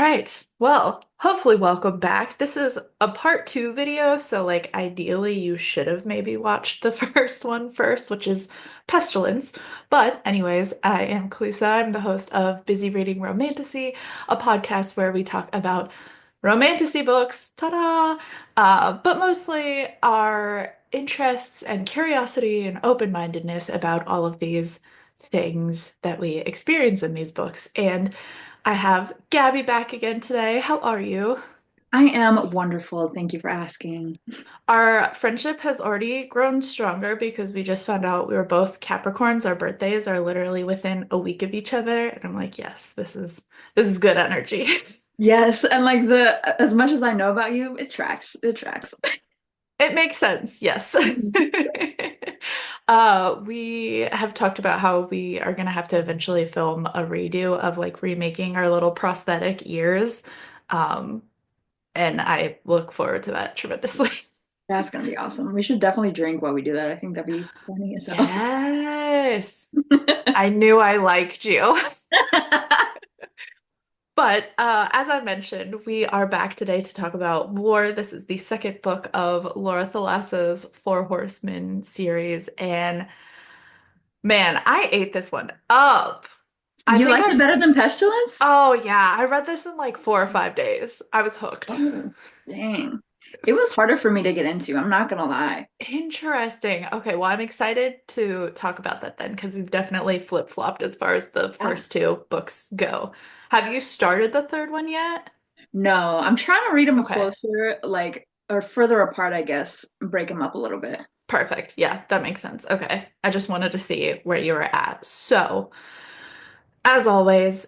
right. Well, hopefully welcome back. This is a part two video, so ideally you should have maybe watched the first one first, which is Pestilence. But anyways, I am Callisa. I'm the host of Busy Reading Romantasy, a podcast where we talk about romantasy books, ta-da! But mostly our interests and curiosity and open-mindedness about all of these things that we experience in these books. And I have Gabby back again today. How are you? I am wonderful. Thank you for asking. Our friendship has already grown stronger because we just found out we were both Capricorns. Our birthdays are literally within a week of each other, and I'm like, yes, this is good energy. Yes, and like the as much as I know about you, it tracks. It tracks. It makes sense, yes. Mhm. We have talked about how we are gonna have to eventually film a redo of remaking our little prosthetic ears. Um, and I look forward to that tremendously. That's gonna be awesome. We should definitely drink while we do that. I think that'd be funny as hell. Yes. I knew I liked you. But as I mentioned, we are back today to talk about War. This is the second book of Laura Thalassa's Four Horsemen series. And man, I ate this one up. I You think liked it better than Pestilence? oh yeah, I read this in like 4 or 5 days. I was hooked. Oh, dang. It was harder for me to get into, I'm not gonna lie. Interesting. Okay, well, I'm excited to talk about that then because we've definitely flip-flopped as far as the Yeah. first two books go. Have you started the third one yet? No, I'm trying to read them Okay, closer, like or further apart, I guess, break them up a little bit. perfect. Yeah, that makes sense. Okay, I just wanted to see where you were at. So, as always,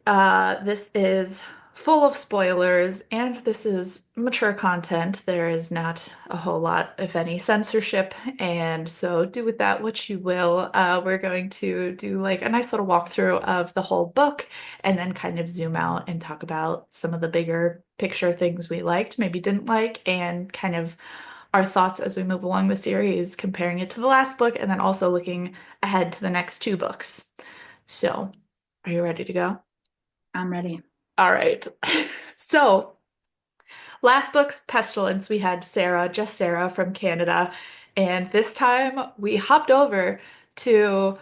this is full of spoilers and this is mature content. There is not a whole lot, if any, censorship, and so do with that what you will. We're going to do like a nice little walkthrough of the whole book and then kind of zoom out and talk about some of the bigger picture things we liked, maybe didn't like, and kind of our thoughts as we move along the series, comparing it to the last book and then also looking ahead to the next two books. So, are you ready to go? I'm ready. All right. So, last book's Pestilence, we had Sarah, just Sarah from Canada. And this time we hopped over to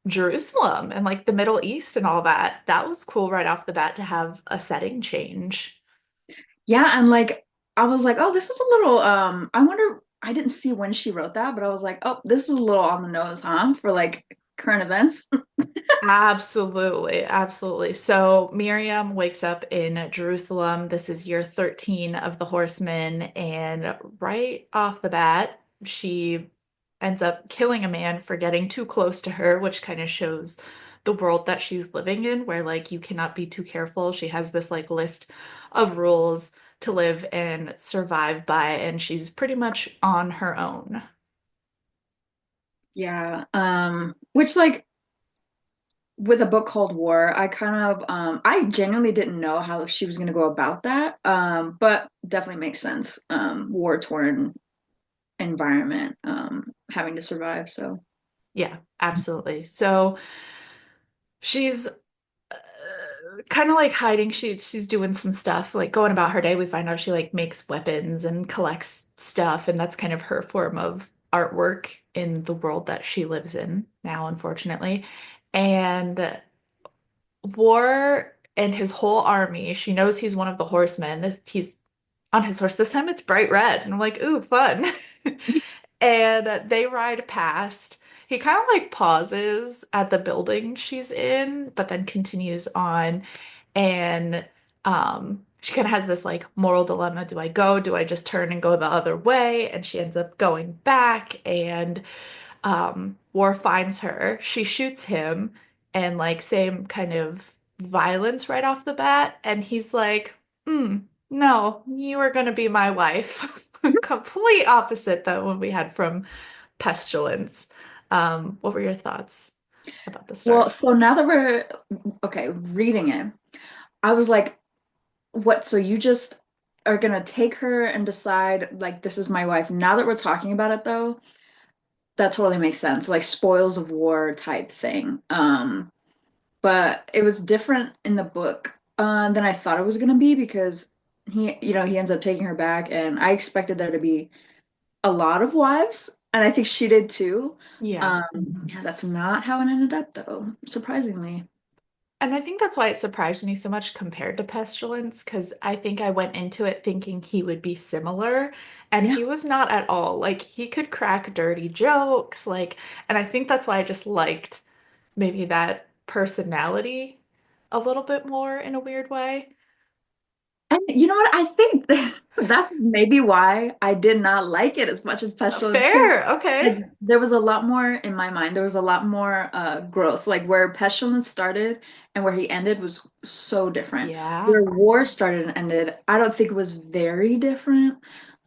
Jerusalem and like the Middle East and all that. That was cool right off the bat to have a setting change. Yeah, and like I was like, oh, this is a little I wonder I didn't see when she wrote that, but I was like, oh, this is a little on the nose, huh? For like current events. Absolutely, absolutely. So Miriam wakes up in Jerusalem. This is year 13 of the Horsemen, and right off the bat, she ends up killing a man for getting too close to her, which kind of shows the world that she's living in, where like you cannot be too careful. She has this like list of rules to live and survive by, and she's pretty much on her own. Yeah. Which like with a book called War, I kind of I genuinely didn't know how she was gonna go about that. But definitely makes sense. War-torn environment, having to survive. So Yeah, absolutely. So she's kind of like hiding. She's doing some stuff, like going about her day. We find out she like makes weapons and collects stuff, and that's kind of her form of artwork in the world that she lives in now, unfortunately. And War and his whole army, she knows he's one of the horsemen. He's on his horse. This time it's bright red, and I'm like, ooh, fun. And they ride past. He kind of like pauses at the building she's in, but then continues on. And she kind of has this like moral dilemma. Do I go? Do I just turn and go the other way? And she ends up going back, and War finds her. She shoots him, and like same kind of violence right off the bat. And he's like, no, you are going to be my wife. Complete opposite than what we had from Pestilence. What were your thoughts about the well, start? so now that we're okay, reading it, I was like, what? So you just are gonna take her and decide like this is my wife. Now that we're talking about it though, that totally makes sense. Like spoils of war type thing. But it was different in the book. than I thought it was gonna be because he ends up taking her back, and I expected there to be a lot of wives, and I think she did too. Yeah. Yeah, that's not how it ended up though, surprisingly. And I think that's why it surprised me so much compared to Pestilence, because I think I went into it thinking he would be similar, and Yeah. he was not at all. Like, he could crack dirty jokes, and I think that's why I just liked maybe that personality a little bit more in a weird way. And you know what? I think that's maybe why I did not like it as much as Pestilence, because Fair, like okay. there was a lot more in my mind. There was a lot more growth. Like where Pestilence started and where he ended was so different. Yeah. Where War started and ended, I don't think it was very different.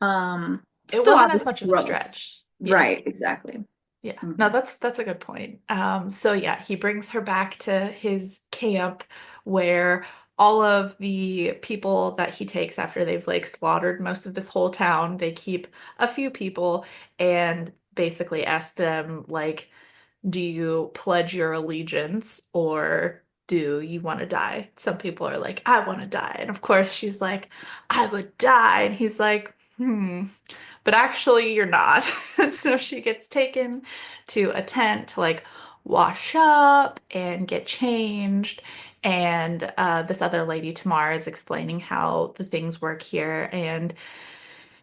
It Still wasn't as obviously much of a growth. stretch. Yeah. Right, exactly. Yeah. No, Mhm. that's a good point. So yeah, he brings her back to his camp where all of the people that he takes after they've like slaughtered most of this whole town, they keep a few people and basically ask them like, do you pledge your allegiance or do you want to die? Some people are like, I want to die. And of course she's like, I would die. And he's like, but actually you're not. So she gets taken to a tent to like wash up and get changed. And this other lady, Tamara, is explaining how the things work here. And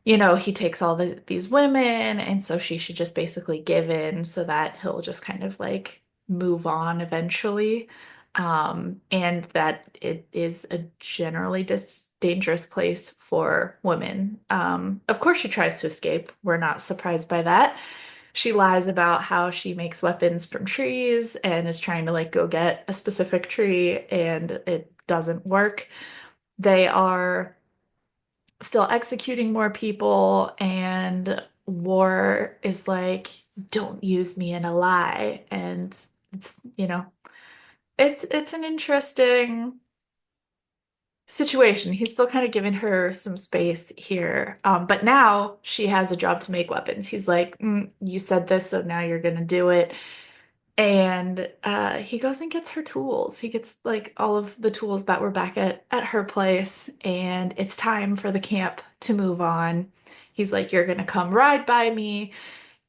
he takes all these women, and so she should just basically give in so that he'll just kind of like move on eventually. And that it is a generally dangerous place for women. Of course, she tries to escape. We're not surprised by that. She lies about how she makes weapons from trees and is trying to like go get a specific tree, and it doesn't work. They are still executing more people, and War is like, don't use me in a lie. And it's an interesting situation. He's still kind of giving her some space here. But now she has a job to make weapons. He's like, you said this, so now you're gonna do it. And he goes and gets her tools. He gets like all of the tools that were back at her place, and it's time for the camp to move on. He's like, "You're gonna come ride by me,"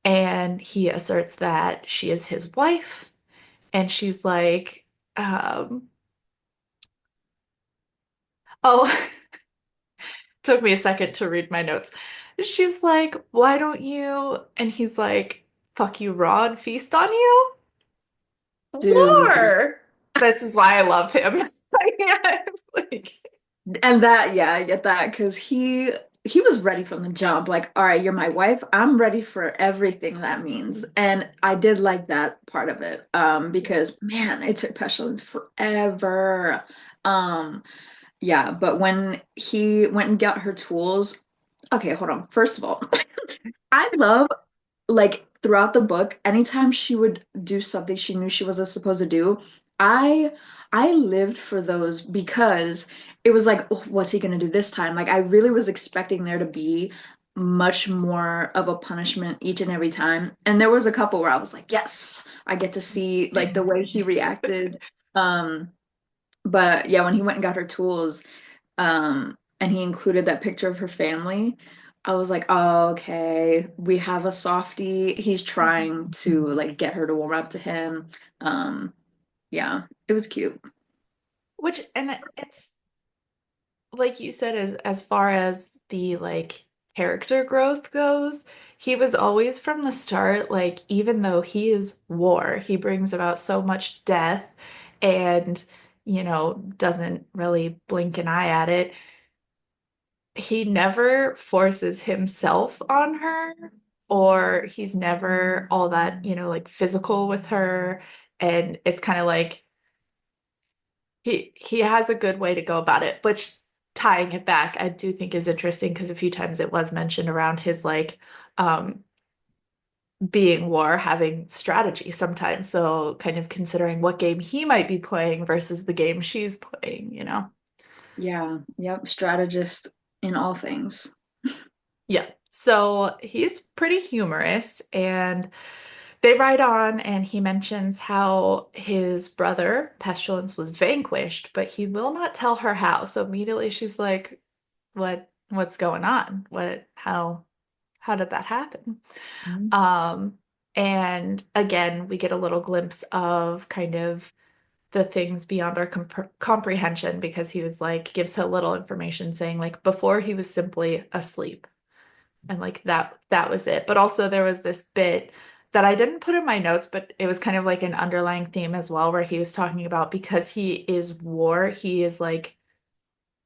and he asserts that she is his wife, and she's like, "Oh." Took me a second to read my notes. She's like, "Why don't you?" And he's like, "Fuck you raw and feast on you." Dude. War. This is why I love him. It's like, And that, yeah, I get that because he was ready from the jump. Like, all right, you're my wife. I'm ready for everything that means. And I did like that part of it. Because man, it took Pestilence forever. Um, yeah, but when he went and got her tools, okay, hold on. First of all, I love like throughout the book, anytime she would do something she knew she wasn't supposed to do, I I lived for those because it was like, oh, what's he gonna do this time? Like I really was expecting there to be much more of a punishment each and every time. And there was a couple where I was like, yes, I get to see like the way he reacted. Um, but yeah, when he went and got her tools, and he included that picture of her family. I was like, oh, okay, we have a softie. He's trying to like get her to warm up to him. Um, yeah, it was cute. which, and it's like you said, as far as the like character growth goes, he was always from the start, like, even though he is war, he brings about so much death and, doesn't really blink an eye at it. He never forces himself on her, or he's never all that, like physical with her. And it's kind of like he has a good way to go about it, which tying it back, I do think is interesting because a few times it was mentioned around his like um being war having strategy sometimes. So kind of considering what game he might be playing versus the game she's playing. Yeah, yep, strategist in all things. Yeah. So he's pretty humorous, and they ride on, and he mentions how his brother, Pestilence, was vanquished, but he will not tell her how. So immediately she's like, what's going on? How did that happen? Mhm. Um, and again, we get a little glimpse of kind of the things beyond our comprehension because he was like, gives a little information saying like before he was simply asleep. And like that was it. But also there was this bit that I didn't put in my notes, but it was kind of like an underlying theme as well, where he was talking about because he is war, he is like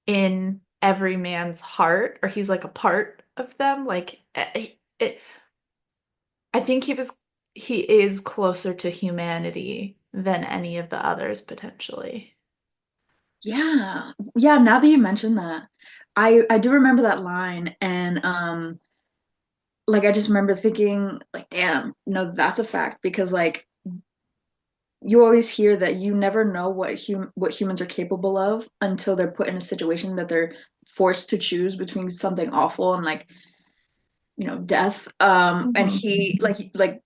in every man's heart, or he's like a part of them. Like I think he is closer to humanity than any of the others potentially. Yeah. Yeah, now that you mentioned that, I do remember that line and like I just remember thinking like damn, no, that's a fact because like you always hear that you never know what humans are capable of until they're put in a situation that they're forced to choose between something awful and like death. And Hmm. he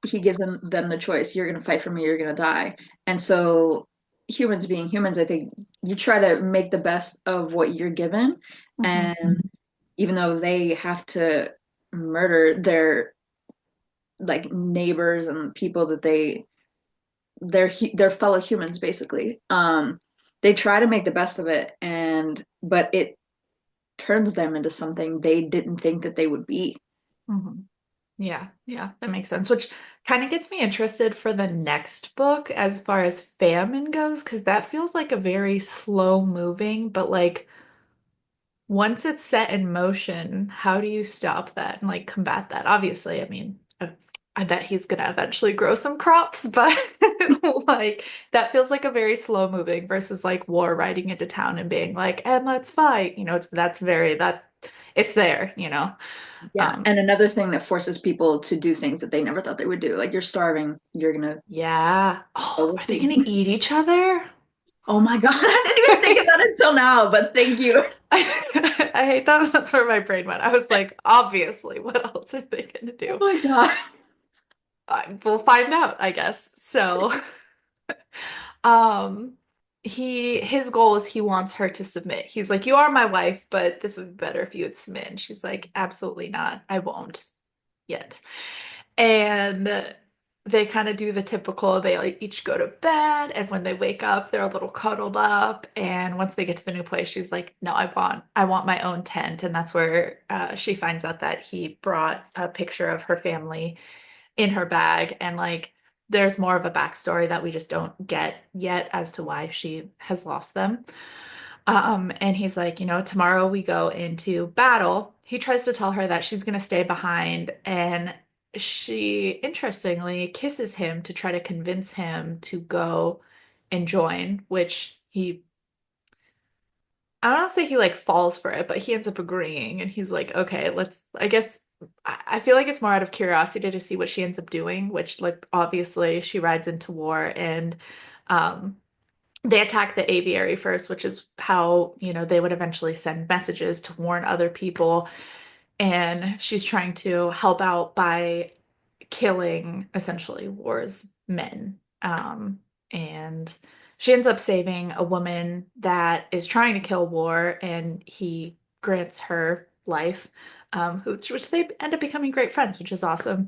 he gives them the choice, you're gonna fight for me, you're gonna die. And so humans being humans, I think you try to make the best of what you're given. Hmm. And even though they have to murder their like neighbors and people that they're fellow humans basically, they try to make the best of it, and but it turns them into something they didn't think that they would be. Hmm. Yeah, yeah, that makes sense. Which kind of gets me interested for the next book as far as famine goes, because that feels like a very slow moving, but like once it's set in motion, how do you stop that and like combat that? Obviously, I mean, I bet he's gonna eventually grow some crops, but like that feels like a very slow moving versus like war riding into town and being like, and let's fight. That's very that it's there, you know. Yeah, Um, and another thing that forces people to do things that they never thought they would do. Like you're starving, you're gonna yeah. go Oh, with are they food. gonna eat each other? Oh my God, I didn't even think of that until now, but thank you. I hate that. That's where my brain went. I was like, obviously, what else are they gonna Oh do? my God. We'll find out, I guess. So, um, his goal is he wants her to submit. He's like, "You are my wife, but this would be better if you would submit." And she's like, "Absolutely not. I won't yet." And they kind of do the typical, they like each go to bed, and when they wake up, they're a little cuddled up. And once they get to the new place, she's like, "No, I want my own tent." And that's where she finds out that he brought a picture of her family in her bag, and like there's more of a backstory that we just don't get yet as to why she has lost them. And he's like, tomorrow we go into battle. He tries to tell her that she's gonna stay behind, and she interestingly kisses him to try to convince him to go and join, which I don't want to say he like falls for it, but he ends up agreeing, and he's like, okay, I guess I feel like it's more out of curiosity to see what she ends up doing, which like obviously she rides into war, and um they attack the aviary first, which is how, they would eventually send messages to warn other people. And she's trying to help out by killing essentially war's men. And she ends up saving a woman that is trying to kill war, and he grants her life, which they end up becoming great friends, which is awesome.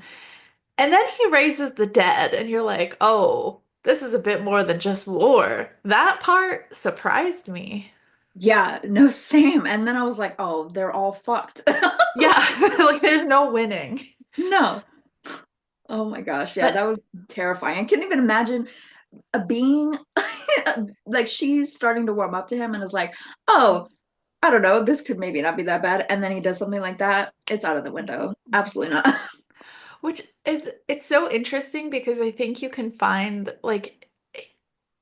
And then he raises the dead, and you're like, oh, this is a bit more than just war. That part surprised me. Yeah, no, same. And then I was like, oh, they're all fucked. Yeah, like there's no winning. No. Oh my gosh, yeah, But that was terrifying. I couldn't even imagine a being like she's starting to warm up to him and is like, oh, I don't know, this could maybe not be that bad. And then he does something like that. It's out of the window. Absolutely not. which it's so interesting because I think you can find like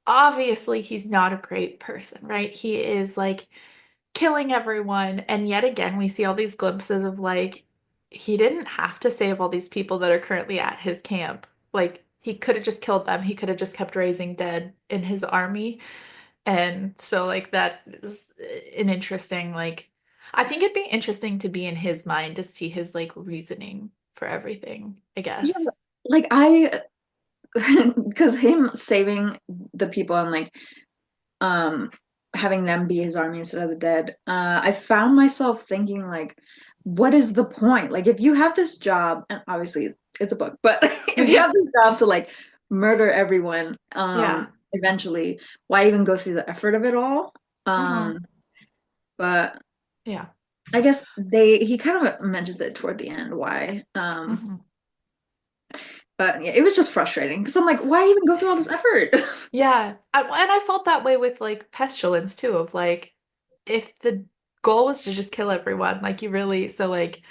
obviously he's not a great person, right? He is like killing everyone, and yet again we see all these glimpses of like he didn't have to save all these people that are currently at his camp. Like he could have just killed them. He could have just kept raising dead in his army. And so like that is an interesting like I think it'd be interesting to be in his mind to see his like reasoning for everything, I Yeah, guess. like I because him saving the people and like um having them be his army instead of the dead, I found myself thinking like, what is the point? Like if you have this job, and obviously it's a book, but if you Yeah. have this job to like murder everyone, Yeah. eventually, why even go through the effort of it all? Hmm. But Yeah. I guess he kind of mentions it toward the end why. Hmm. But yeah, it was just frustrating because I'm like, why even go through all this effort? Yeah. And I felt that way with like pestilence too, of like if the goal was to just kill everyone, like you really, so like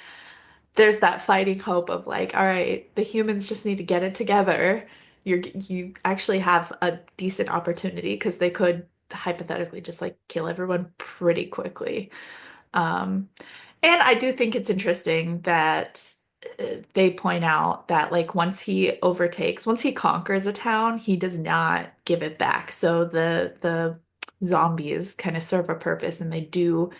there's that fighting hope of like, all right, the humans just need to get it together. You actually have a decent opportunity because they could hypothetically just like kill everyone pretty quickly. Um, and I do think it's interesting that they point out that like once he conquers a town, he does not give it back. So the zombies kind of serve a purpose and they do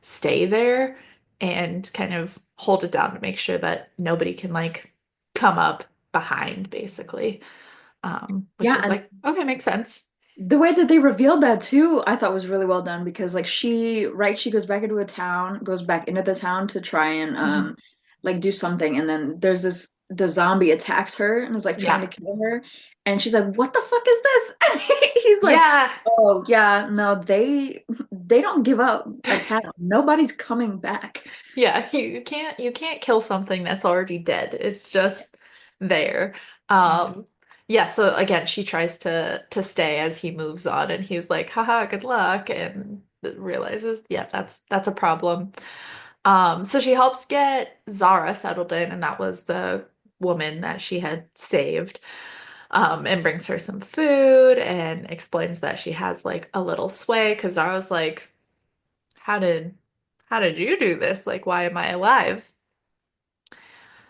stay there and kind of hold it down to make sure that nobody can like come up behind basically. Which Yeah, is and like, okay, makes sense. the way that they revealed that too, I thought was really well done because like she goes back into a town, goes back into the town to try and Mhm. like do something, and then there's the zombie attacks her and is like trying to Yeah. kill her, and she's like, "What the fuck is this?" And he's like, Yeah. "Oh yeah, no, they don't give up a town. Nobody's coming back." Yeah, you can't kill something that's already dead. It's just there. Yeah, so again, she tries to stay as he moves on and he's like, haha, good luck, and realizes, yeah, that's a problem. So she helps get Zara settled in, and that was the woman that she had saved. And brings her some food and explains that she has like a little sway because Zara's like, how did how did you do this? Like, why am I alive?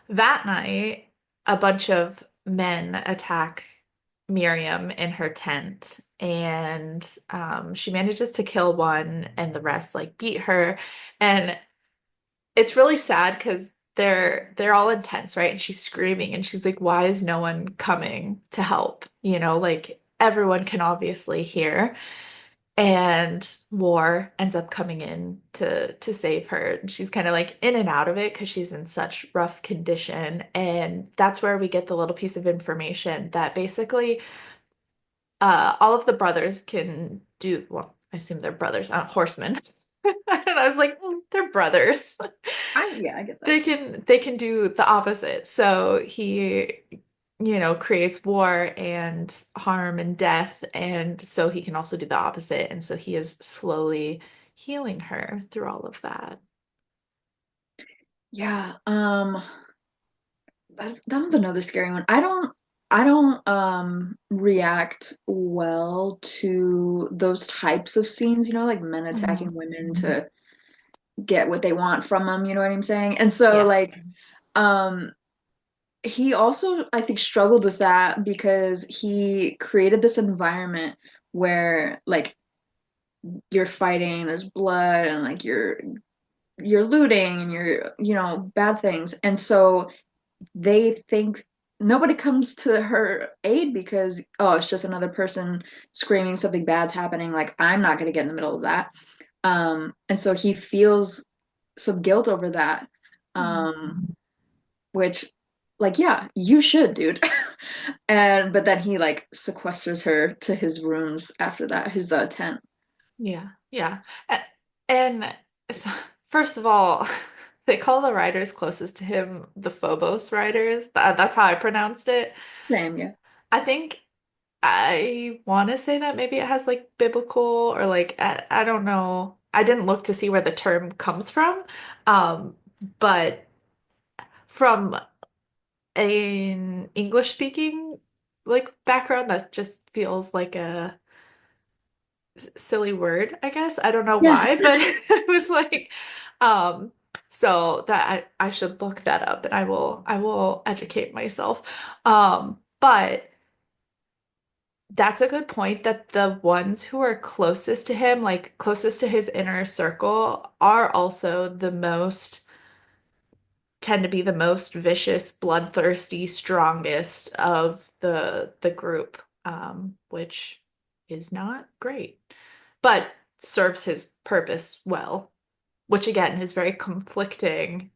That night, a bunch of men attack Miriam in her tent, and she manages to kill one, and the rest like beat her. And it's really sad because they're all intense, right? And she's screaming, and she's like, "Why is no one coming to help?" You know, like everyone can obviously hear. And War ends up coming in to save her. She's kind of like in and out of it because she's in such rough condition. And that's where we get the little piece of information that basically all of the brothers can do, well, I assume they're brothers, horsemen. And I was like, they're brothers. Yeah, I get that. They can do the opposite. So he, creates war and harm and death, and so he can also do the opposite. And so he is slowly healing her through all of that. Yeah, that one's another scary one. I don't react well to those types of scenes, like men attacking Mhm. women to get what they want from them, you know what I'm saying? And so Yeah. like um he also I think struggled with that because he created this environment where like you're fighting, there's blood and like you're looting and you're, bad things. And so they think nobody comes to her aid because, oh, it's just another person screaming something bad's happening. Like, I'm not going to get in the middle of that. And so he feels some guilt over that, Mhm. which, like, yeah, you should, dude. But then he like sequesters her to his rooms after that, his tent. Yeah. Yeah. And so, first of all, they call the riders closest to him the Phobos riders. That's how I pronounced it. Same, yeah. I think I want to say that maybe it has like biblical or like I don't know. I didn't look to see where the term comes from. But from an English speaking like background, that just feels like a silly word, I guess. I don't know Yeah. why, but it was like um so that I should look that up and I will educate myself. But that's a good point that the ones who are closest to him, like closest to his inner circle, are also the most tend to be the most vicious, bloodthirsty, strongest of the group, which is not great, but serves his purpose well, which again is very conflicting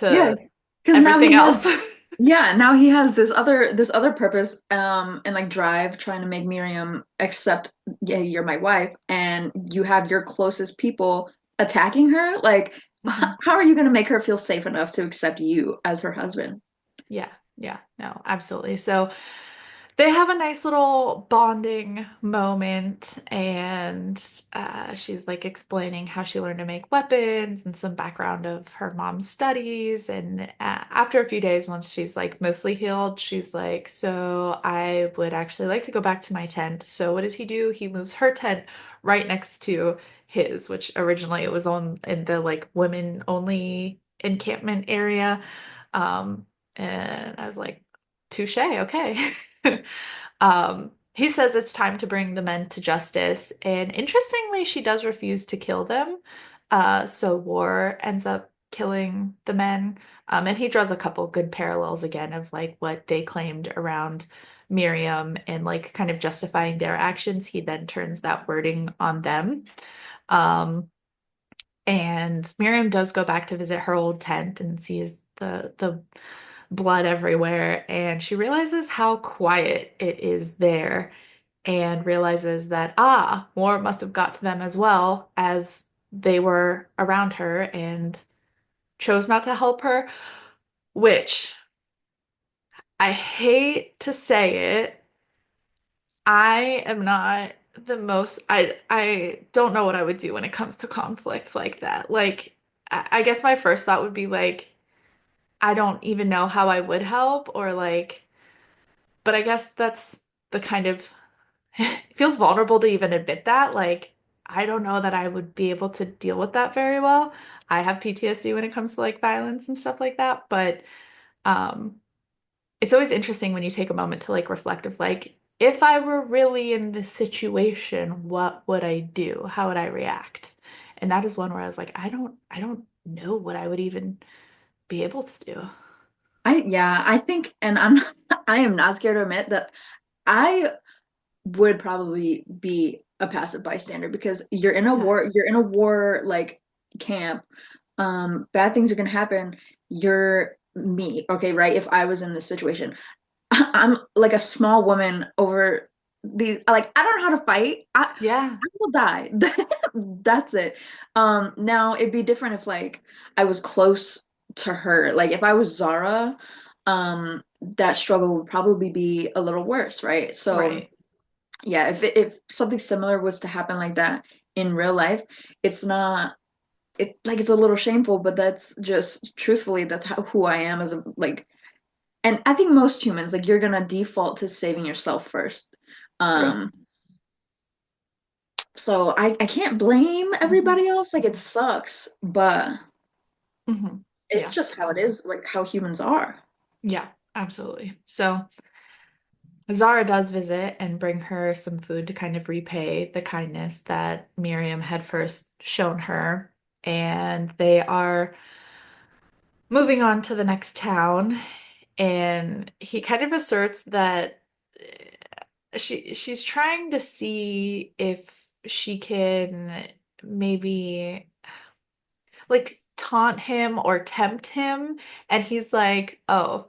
Yeah, to because now everything he has else. yeah, now he has this other purpose and like drive trying to make Miriam accept, yeah, you're my wife, and you have your closest people attacking her. Like, Mhm. how are you going to make her feel safe enough to accept you as her husband? Yeah, yeah, no, absolutely. So they have a nice little bonding moment, and she's like explaining how she learned to make weapons and some background of her mom's studies. And after a few days, once she's like mostly healed, she's like, "So I would actually like to go back to my tent." So what does he do? He moves her tent right next to his, which originally it was on in the like women only encampment area. And I was like, touche, okay. He says it's time to bring the men to justice, and interestingly, she does refuse to kill them. So War ends up killing the men. And he draws a couple good parallels again of like what they claimed around Miriam and like kind of justifying their actions. He then turns that wording on them. Um, and Miriam does go back to visit her old tent and sees the blood everywhere, and she realizes how quiet it is there, and realizes that war must have got to them as well as they were around her and chose not to help her, which I hate to say it, I am not the most I don't know what I would do when it comes to conflict like that. Like I guess my first thought would be like I don't even know how I would help or like but I guess that's the kind of it feels vulnerable to even admit that. Like I don't know that I would be able to deal with that very well. I have PTSD when it comes to like violence and stuff like that, but um it's always interesting when you take a moment to like reflect of like, if I were really in this situation, what would I do? How would I react? And that is one where I was like, I don't know what I would even be able to do. I think, and I am not scared to admit that I would probably be a passive bystander because Yeah. you're in a war like camp. Bad things are gonna happen. You're me, okay, right? If I was in this situation, I'm like a small woman over these, like, I don't know how to fight. Yeah. I will die. That's it. Now it'd be different if like I was close to her. Like if I was Zara, that struggle would probably be a little worse, right? So Right. yeah, if something similar was to happen like that in real life, it's not it's a little shameful, but that's just truthfully that's who I am as a like, and I think most humans, like, you're gonna default to saving yourself first. True. Um, so I can't blame Hmm. everybody else. Like it sucks, but Hmm. it's Yeah. just how it is, like how humans are. Yeah, absolutely. So Zara does visit and bring her some food to kind of repay the kindness that Miriam had first shown her. And they are moving on to the next town. And he kind of asserts that she's trying to see if she can maybe like taunt him or tempt him. And he's like, oh,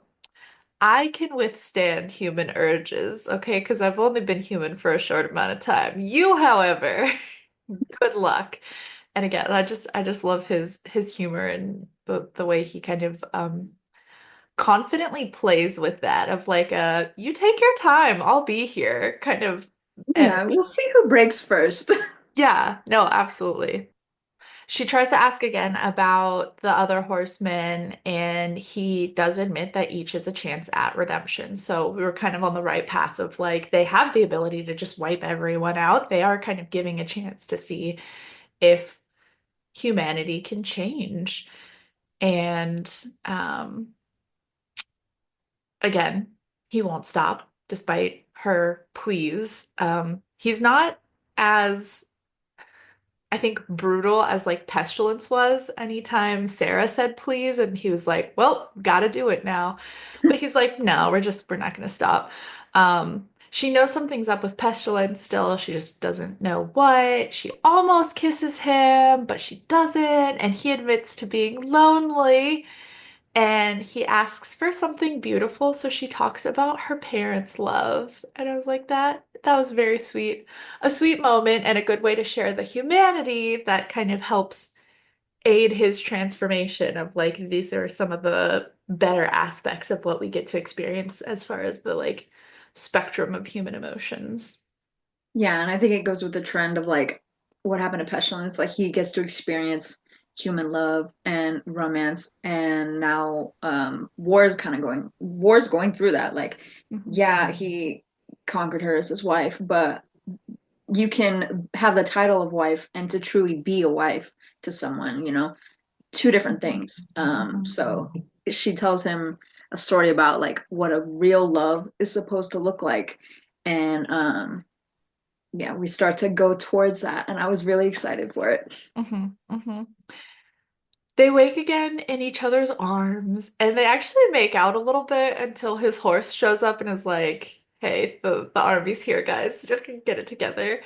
I can withstand human urges, okay? Because I've only been human for a short amount of time. You, however, good luck. And again, I just love his humor and the way he kind of confidently plays with that of like you take your time, I'll be here kind of Yeah, energy. we'll see who breaks first. Yeah, no, absolutely. She tries to ask again about the other horsemen, and he does admit that each is a chance at redemption. So we were kind of on the right path of like they have the ability to just wipe everyone out. They are kind of giving a chance to see if humanity can change. And um, again, he won't stop despite her pleas. He's not as I think brutal as like pestilence was anytime Sarah said please, and he was like, well, gotta do it now. But he's like, no, we're not gonna stop. She knows something's up with pestilence still. She just doesn't know what. She almost kisses him, but she doesn't, and he admits to being lonely. And he asks for something beautiful, so she talks about her parents' love. And I was like, that was very sweet. A sweet moment and a good way to share the humanity that kind of helps aid his transformation of like these are some of the better aspects of what we get to experience as far as the like spectrum of human emotions. Yeah, and I think it goes with the trend of like what happened to Pestilence. Like he gets to experience human love and romance, and now War's going through that. Like, Mhm. yeah, he conquered her as his wife, but you can have the title of wife and to truly be a wife to someone, two different Mhm. things. Mhm. So she tells him a story about like what a real love is supposed to look like. And yeah, we start to go towards that, and I was really excited for it. Mhm. Mhm. They wake again in each other's arms, and they actually make out a little bit until his horse shows up and is like, "Hey, the army's here, guys. Just get it together."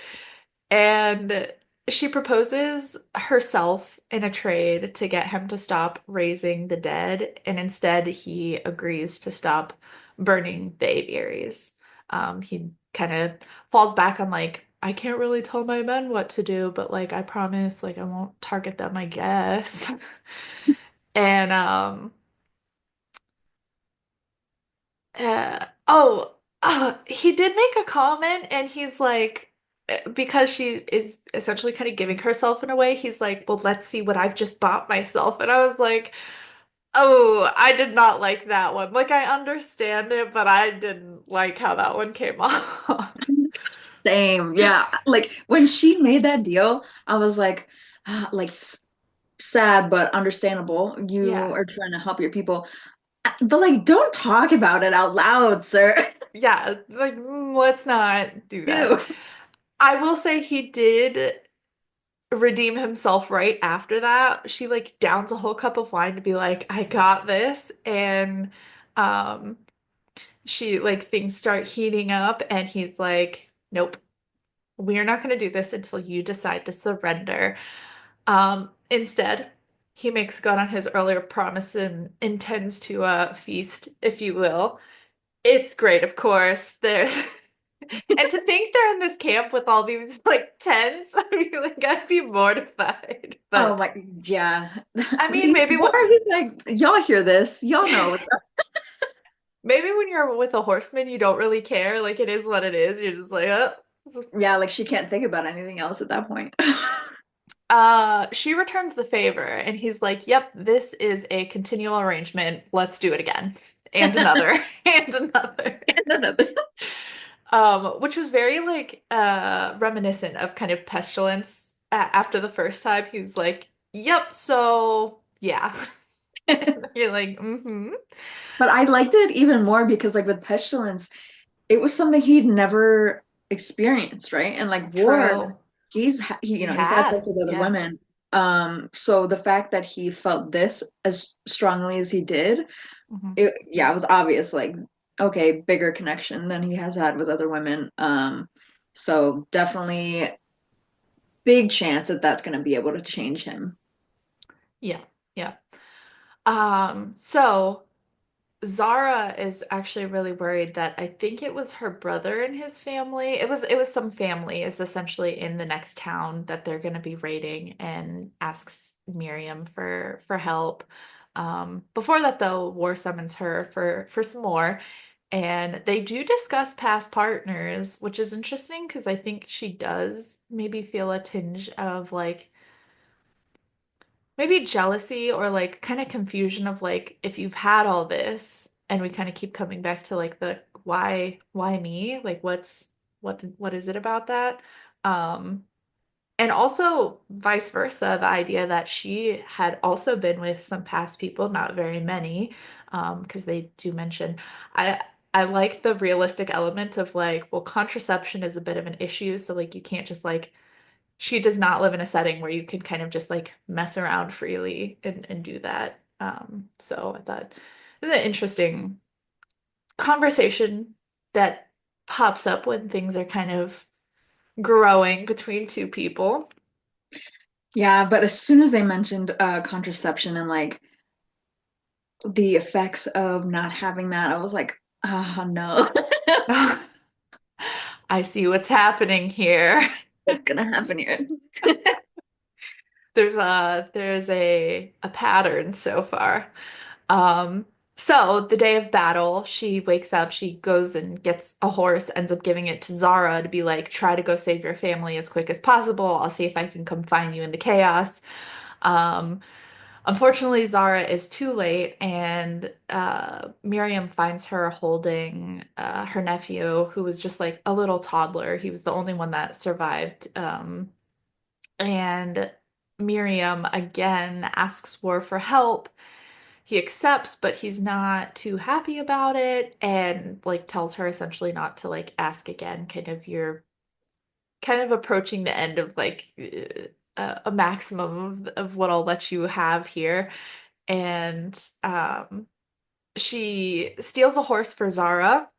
And she proposes herself in a trade to get him to stop raising the dead, and instead he agrees to stop burning the aviaries. He kind of falls back on like, I can't really tell my men what to do, but like I promise, like I won't target them, I guess. And he did make a comment, and he's like, because she is essentially kind of giving herself in a way, he's like, well, let's see what I've just bought myself. And I was like, oh, I did not like that one. Like, I understand it, but I didn't like how that one came off. Same, yeah. Like when she made that deal, I was like, like sad but understandable. You Yeah. are trying to help your people, but like, don't talk about it out loud, sir. Yeah. Like, let's not do that. Ew. I will say he did redeem himself right after that. She like downs a whole cup of wine to be like, I got this. And um she like things start heating up and he's like, nope, we're not gonna do this until you decide to surrender. Instead, he makes good on his earlier promise and intends to feast, if you will. It's great, of course. There's and to think they're in this camp with all these like tents, I mean, like I'd be mortified. Oh But my, yeah. I mean, What are you like? Y'all hear this? Y'all know what's up. maybe when you're with a horseman, you don't really care. Like it is what it is. You're just like, oh. Yeah, like she can't think about anything else at that point. She returns the favor, and he's like, "Yep, this is a continual arrangement. Let's do it again, and another, and another." Another. Which was very like reminiscent of kind of pestilence. After the first time, he was like, "Yep, so yeah." And you're like, "Mm-hmm." But I liked it even more because like with Pestilence, it was something he'd never experienced, right? And like War, True. He he's had sex had, with other yeah. women. So the fact that he felt this as strongly as he did, Hmm. it was obvious, like, okay, bigger connection than he has had with other women. So definitely big chance that that's going to be able to change him. Yeah, yeah. So Zara is actually really worried that I think it was her brother and his family. It was some family is essentially in the next town that they're going to be raiding and asks Miriam for help. Before that though, War summons her for some more. And they do discuss past partners, which is interesting because I think she does maybe feel a tinge of like maybe jealousy or like kind of confusion of like if you've had all this and we kind of keep coming back to like the why me? Like what is it about that? Um and also vice versa, the idea that she had also been with some past people, not very many, because they do mention I I like the realistic element of like, well, contraception is a bit of an issue, so like you can't just like she does not live in a setting where you can kind of just like mess around freely and do that. So I thought this is an interesting conversation that pops up when things are kind of growing between two people. Yeah, but as soon as they mentioned contraception and like the effects of not having that, I was like, oh no. I see what's happening here. What's gonna happen here? There's a pattern so far. Um, so the day of battle, she wakes up, she goes and gets a horse, ends up giving it to Zara to be like, try to go save your family as quick as possible. I'll see if I can come find you in the chaos. Um, Unfortunately, Zara is too late, and Miriam finds her holding her nephew, who was just like a little toddler. He was the only one that survived. And Miriam again asks War for help. He accepts, but he's not too happy about it, and like tells her essentially not to like ask again. Kind of you're kind of approaching the end of like a maximum of what I'll let you have here. And she steals a horse for Zara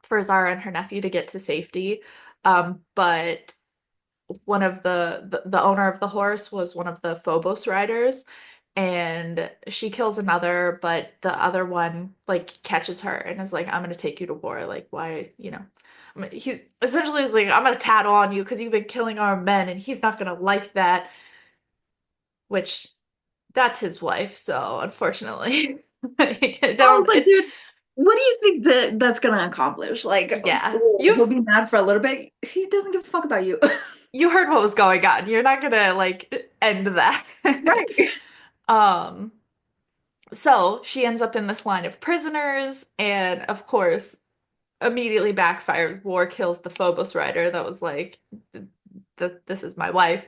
and her nephew to get to safety. But one of the owner of the horse was one of the Phobos riders, and she kills another, but the other one like catches her and is like, "I'm gonna take you to war." Like, why, he essentially is like, "I'm gonna tattle on you because you've been killing our men," and he's not gonna like that, which that's his wife, so unfortunately, I I was don't like, it. dude, what do you think that's gonna accomplish? Like, Yeah, cool, he'll be mad for a little bit. He doesn't give a fuck about you. you heard what was going on. You're not gonna like end that. Right. Um, so she ends up in this line of prisoners, and of course, immediately backfires. War kills the Phobos rider that was like, this is my wife.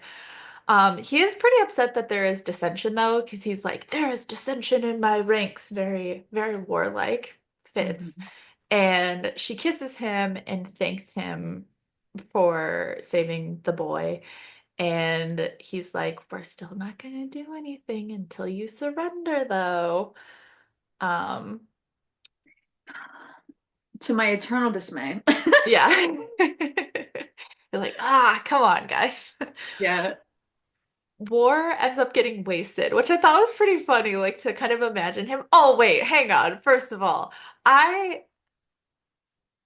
He is pretty upset that there is dissension though, because he's like, there is dissension in my ranks. Very, very warlike. Fits. Mhm. And she kisses him and thanks him for saving the boy. And he's like, we're still not gonna do anything until you surrender, though. Um, To my eternal dismay. yeah. You're like, come on, guys. Yeah. War ends up getting wasted, which I thought was pretty funny, like to kind of imagine him. Oh, wait, hang on. First of all, I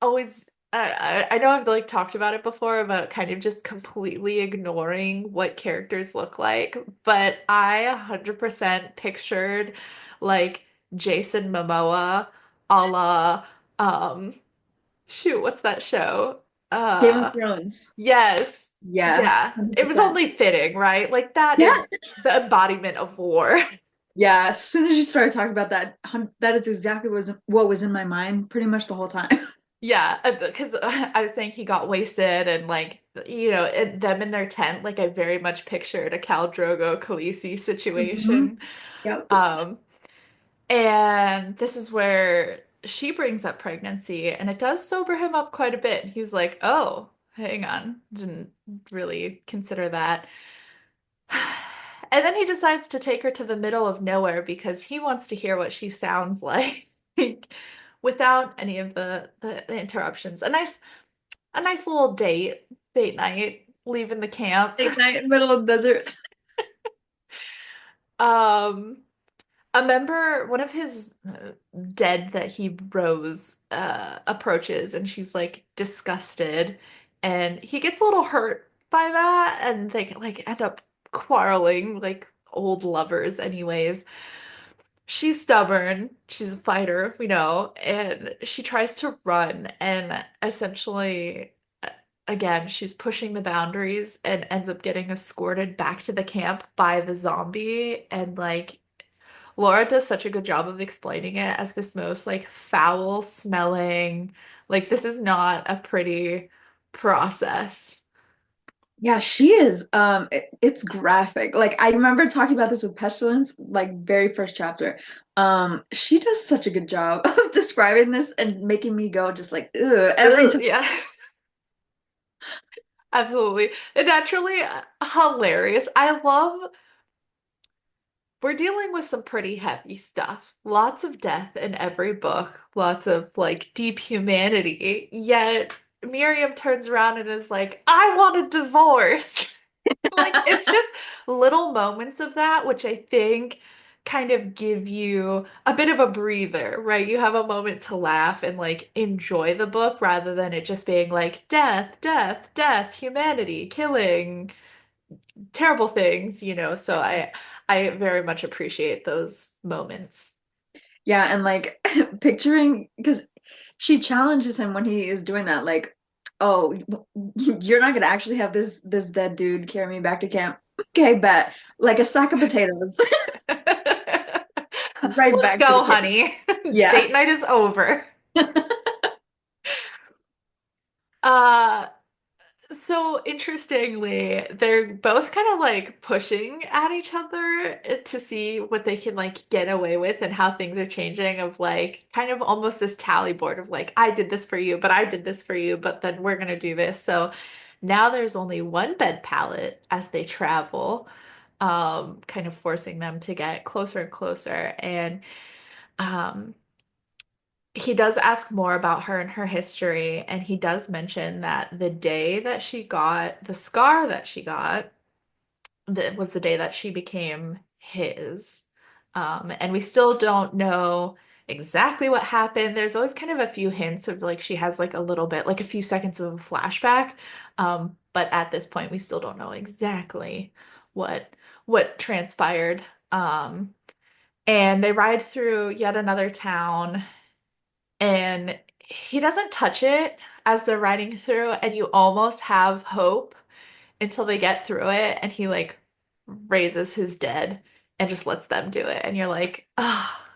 always I know I've like talked about it before about kind of just completely ignoring what characters look like, but I 100% pictured like Jason Momoa a la um shoot, what's that show? Game of Uh Thrones. yes. Yeah, Yeah. It was 100%. only fitting, right? Like that Yeah. is the embodiment of war. Yeah, as soon as you started talking about that, that is exactly what was in my mind pretty much the whole time. Yeah, because I was saying he got wasted and like them in their tent, like I very much pictured a Khal Drogo Khaleesi Hmm. situation. Yep. Um, and this is where she brings up pregnancy, and it does sober him up quite a bit. He's like, "Oh, hang on, didn't really consider that." And then he decides to take her to the middle of nowhere because he wants to hear what she sounds like without any of the interruptions. A nice little date night, leaving the camp. Late night in the middle of the desert. Um, a member, one of his dead that he rose, approaches, and she's like disgusted, and he gets a little hurt by that, and they like end up quarreling like old lovers, anyways. She's stubborn. She's a fighter, we know, and she tries to run, and essentially, again, she's pushing the boundaries and ends up getting escorted back to the camp by the zombie. And like, Laura does such a good job of explaining it as this most like foul smelling, like, this is not a pretty process. Yeah, she is. It's graphic. Like I remember talking about this with Pestilence, like very first chapter. She does such a good job of describing this and making me go just like, ugh, every Ugh, time. yeah. Absolutely. And naturally hilarious. I love we're dealing with some pretty heavy stuff. Lots of death in every book, lots of like deep humanity. Yet Miriam turns around and is like, I want a divorce. Like it's just little moments of that, which I think kind of give you a bit of a breather, right? You have a moment to laugh and like enjoy the book rather than it just being like death, death, death, humanity, killing, terrible things, you know. So I very much appreciate those moments. Yeah, and like picturing because she challenges him when he is doing that, like, oh, you're not gonna actually have this dead dude carry me back to camp. Okay, bet. Like a sack of potatoes, right Let's back to the go, cave. honey. Yeah. Date night is over. Uh So interestingly, they're both kind of like pushing at each other to see what they can like get away with and how things are changing of like kind of almost this tally board of like I did this for you, but I did this for you, but then we're gonna do this. So now there's only one bed palette as they travel, kind of forcing them to get closer and closer. And um he does ask more about her and her history, and he does mention that the day that she got the scar that she got, that was the day that she became his. And we still don't know exactly what happened. There's always kind of a few hints of like she has like a little bit, like a few seconds of a flashback. But at this point, we still don't know exactly what what transpired. And they ride through yet another town and he doesn't touch it as they're riding through, and you almost have hope until they get through it, and he like raises his dead and just lets them do it. And you're like, ah, oh,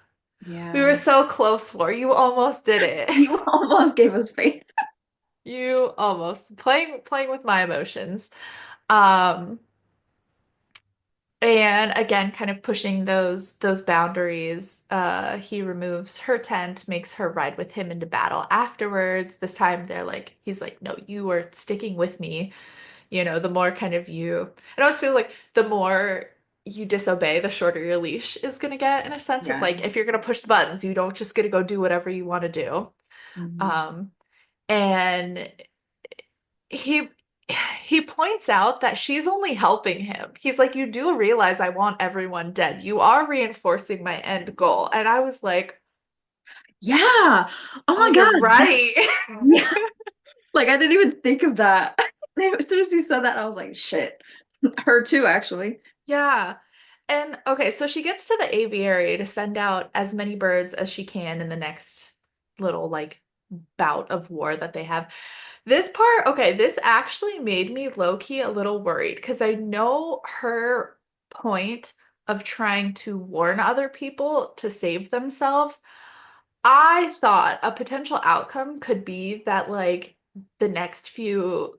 we were Yeah. so close for you almost did it. You almost gave us faith. You almost playing with my emotions. Um, And again, kind of pushing those boundaries. He removes her tent, makes her ride with him into battle afterwards. This time they're like, he's like, no, you are sticking with me. You know, the more kind of you, it always feels like the more you disobey, the shorter your leash is gonna get in a sense of Yeah. like if you're gonna push the buttons, you don't just gonna go do whatever you want to do. Mhm. Um, and he he points out that she's only helping him. He's like, you do realize I want everyone dead. You are reinforcing my end goal. And I was like, Yeah. Oh oh, my you're God. right. Yeah. Like I didn't even think of that. As soon as he said that, I was like, shit. Her too, actually. Yeah. And okay, so she gets to the aviary to send out as many birds as she can in the next little like bout of war that they have. This part, okay, this actually made me low-key a little worried because I know her point of trying to warn other people to save themselves. I thought a potential outcome could be that like the next few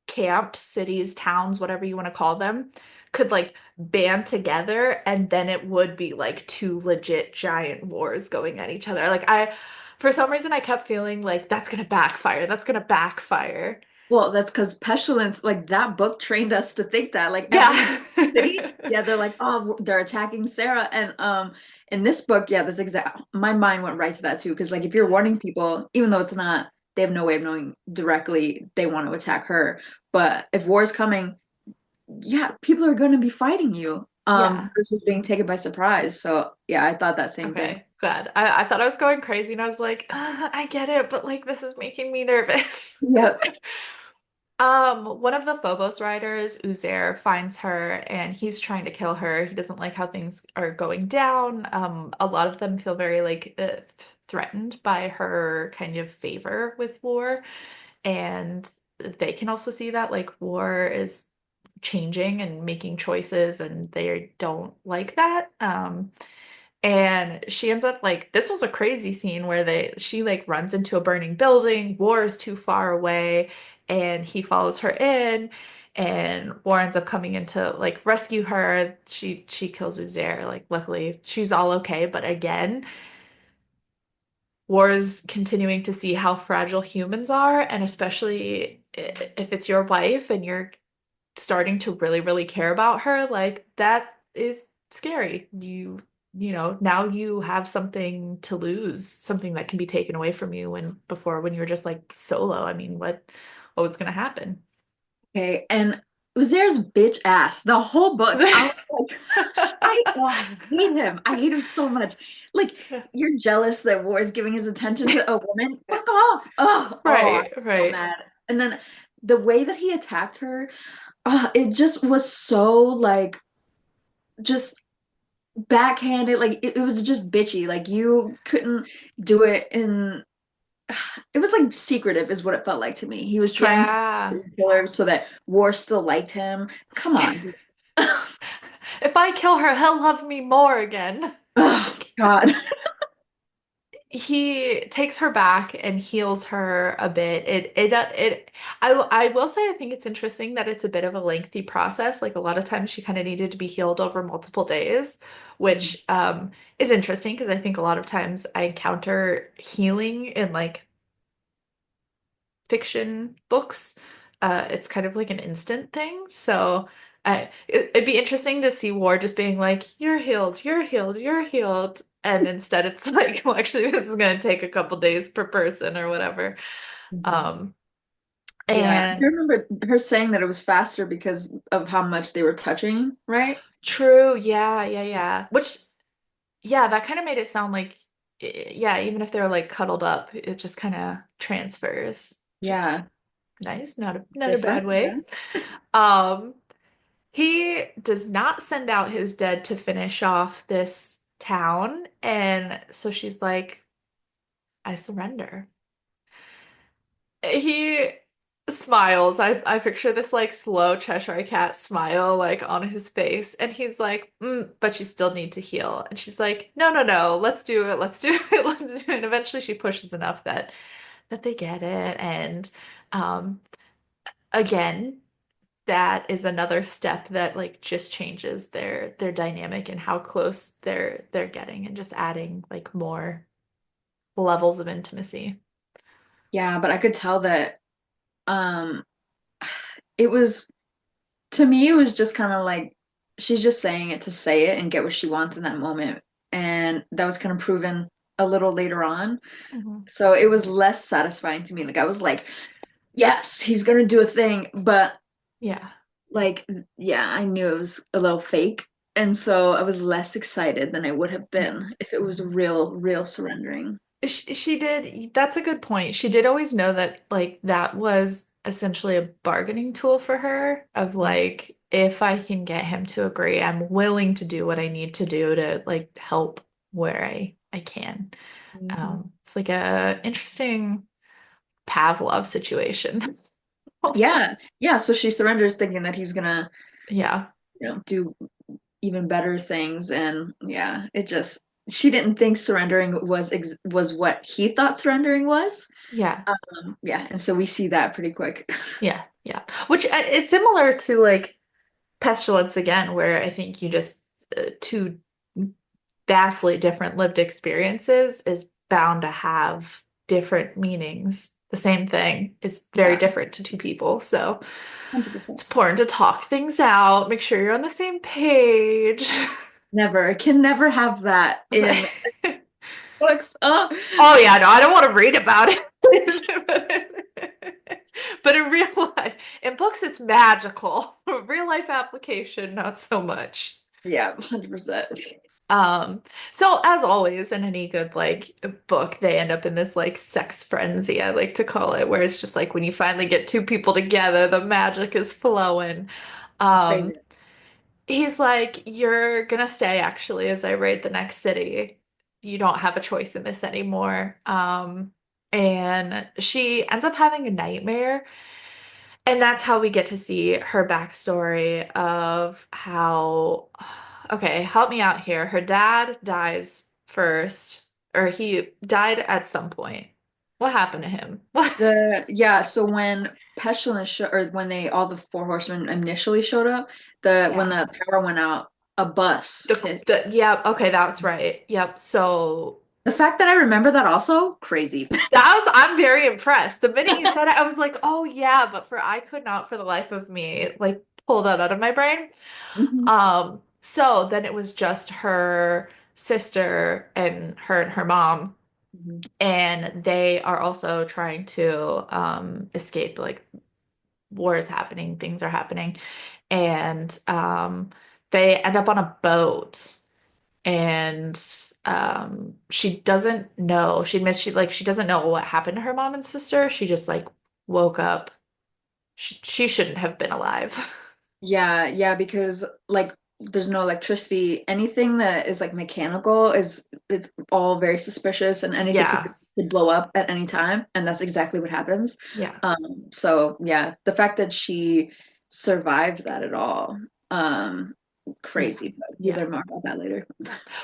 camps, cities, towns, whatever you want to call them, could like band together and then it would be like two legit giant wars going at each other. Like for some reason I kept feeling like that's gonna backfire. That's gonna backfire. Well, that's because Pestilence, like that book trained us to think that. Like every Yeah. city, yeah, they're like, oh, they're attacking Sarah. And in this book, yeah, that's exact. My mind went right to that too. Because like if you're warning people, even though it's not, they have no way of knowing directly they want to attack her. But if war is coming, yeah, people are going to be fighting you, Yeah. versus being taken by surprise. So yeah, I thought that same thing. Okay, glad. I thought I was going crazy and I was like, I get it, but like this is making me nervous. Yep. One of the Phobos riders, Uzair, finds her and he's trying to kill her. He doesn't like how things are going down. A lot of them feel very like threatened by her kind of favor with war, and they can also see that like war is changing and making choices, and they don't like that. And she ends up like this was a crazy scene where she like runs into a burning building, War is too far away, and he follows her in, and War ends up coming in to like rescue her. She kills Uzair. Like luckily she's all okay, but again, War is continuing to see how fragile humans are, and especially if it's your wife and you're starting to really, really care about her, like that is scary. Now you have something to lose, something that can be taken away from you when before when you were just like solo. I mean, what was gonna happen? Okay, and Uzaire's bitch ass the whole book. I was like, I hate him. I hate him so much. Like, you're jealous that War is giving his attention to a woman. Fuck off. I'm Right, so right. mad. And then the way that he attacked her, it just was so like just backhanded. Like it was just bitchy. Like you couldn't do it in. It was like secretive, is what it felt like to me. He was trying to Yeah. kill her so that War still liked him. Come on. If I kill her, he'll love me more again. Oh Like God. he takes her back and heals her a bit. I will say I think it's interesting that it's a bit of a lengthy process. Like a lot of times she kind of needed to be healed over multiple days, which is interesting because I think a lot of times I encounter healing in like fiction books. It's kind of like an instant thing. So it'd be interesting to see War just being like, "You're healed, you're healed, you're healed," and instead it's like, "Well, actually, this is going to take a couple days per person or whatever." Mhm. Um, Yeah, I and remember her saying that it was faster because of how much they were touching, right? true, yeah, yeah, yeah. Which, yeah, that kind of made it sound like, yeah, even if they're like cuddled up, it just kind of transfers, which is Yeah, nice, not a bad different. way. Yeah. Um, He does not send out his dead to finish off this town. And so she's like, I surrender. He smiles. I picture this like slow Cheshire cat smile like on his face. And he's like, but you still need to heal. And she's like, no, no, no, let's do it. Let's do it. Let's do it. And eventually she pushes enough that they get it. And um again, that is another step that like just changes their dynamic and how close they're getting and just adding like more levels of intimacy. Yeah, but I could tell that um it was to me it was just kind of like she's just saying it to say it and get what she wants in that moment. And that was kind of proven a little later on. Mhm. So it was less satisfying to me. Like I was like, yes, he's gonna do a thing, but Yeah. like yeah, I knew it was a little fake. And so I was less excited than I would have been if it was real surrendering. She did, that's a good point. She did always know that like that was essentially a bargaining tool for her of like if I can get him to agree, I'm willing to do what I need to do to like help where I can. Mhm. It's like a interesting Pavlov situation also. Yeah, yeah. So she surrenders thinking that he's gonna, Yeah. do even better things, and yeah, it just she didn't think surrendering was what he thought surrendering was. Yeah. Yeah, and so we see that pretty quick. Yeah. Yeah. Which it's similar to like Pestilence again, where I think you just two vastly different lived experiences is bound to have different meanings. The same thing is very Yeah, different to two people. So 100%. it's important to talk things out, make sure you're on the same page. Never can never have that in books. Oh, Oh yeah, no, I don't want to read about it. But in real life, in books, it's magical. Real life application, not so much. yeah, 100%. Um, so as always in any good like book, they end up in this like sex frenzy, I like to call it, where it's just like when you finally get two people together, the magic is flowing. My Um, favorite. he's like, you're gonna stay actually as I raid the next city. You don't have a choice in this anymore. And she ends up having a nightmare. And that's how we get to see her backstory of how, okay, help me out here. Her dad dies first, or he died at some point. What happened to him? What? So when Pestilence or when they all the four horsemen initially showed up, the when Yeah. the power went out, a bus hit. Yeah, okay, that's right. Yep. So. The fact that I remember that also crazy. I'm very impressed. The minute you said it, I was like, oh yeah, but I could not for the life of me like pull that out of my brain. Mhm. So then it was just her sister and her mom, Mhm. and they are also trying to escape. Like war is happening, things are happening, and they end up on a boat, and she doesn't know. She doesn't know what happened to her mom and sister. She just like woke up. She shouldn't have been alive. Yeah, yeah, because like there's no electricity. Anything that is like mechanical is it's all very suspicious and anything Yeah, could blow up at any time, and that's exactly what happens. yeah, So yeah, the fact that she survived that at all, yeah, crazy, but we'll yeah. learn more about that later.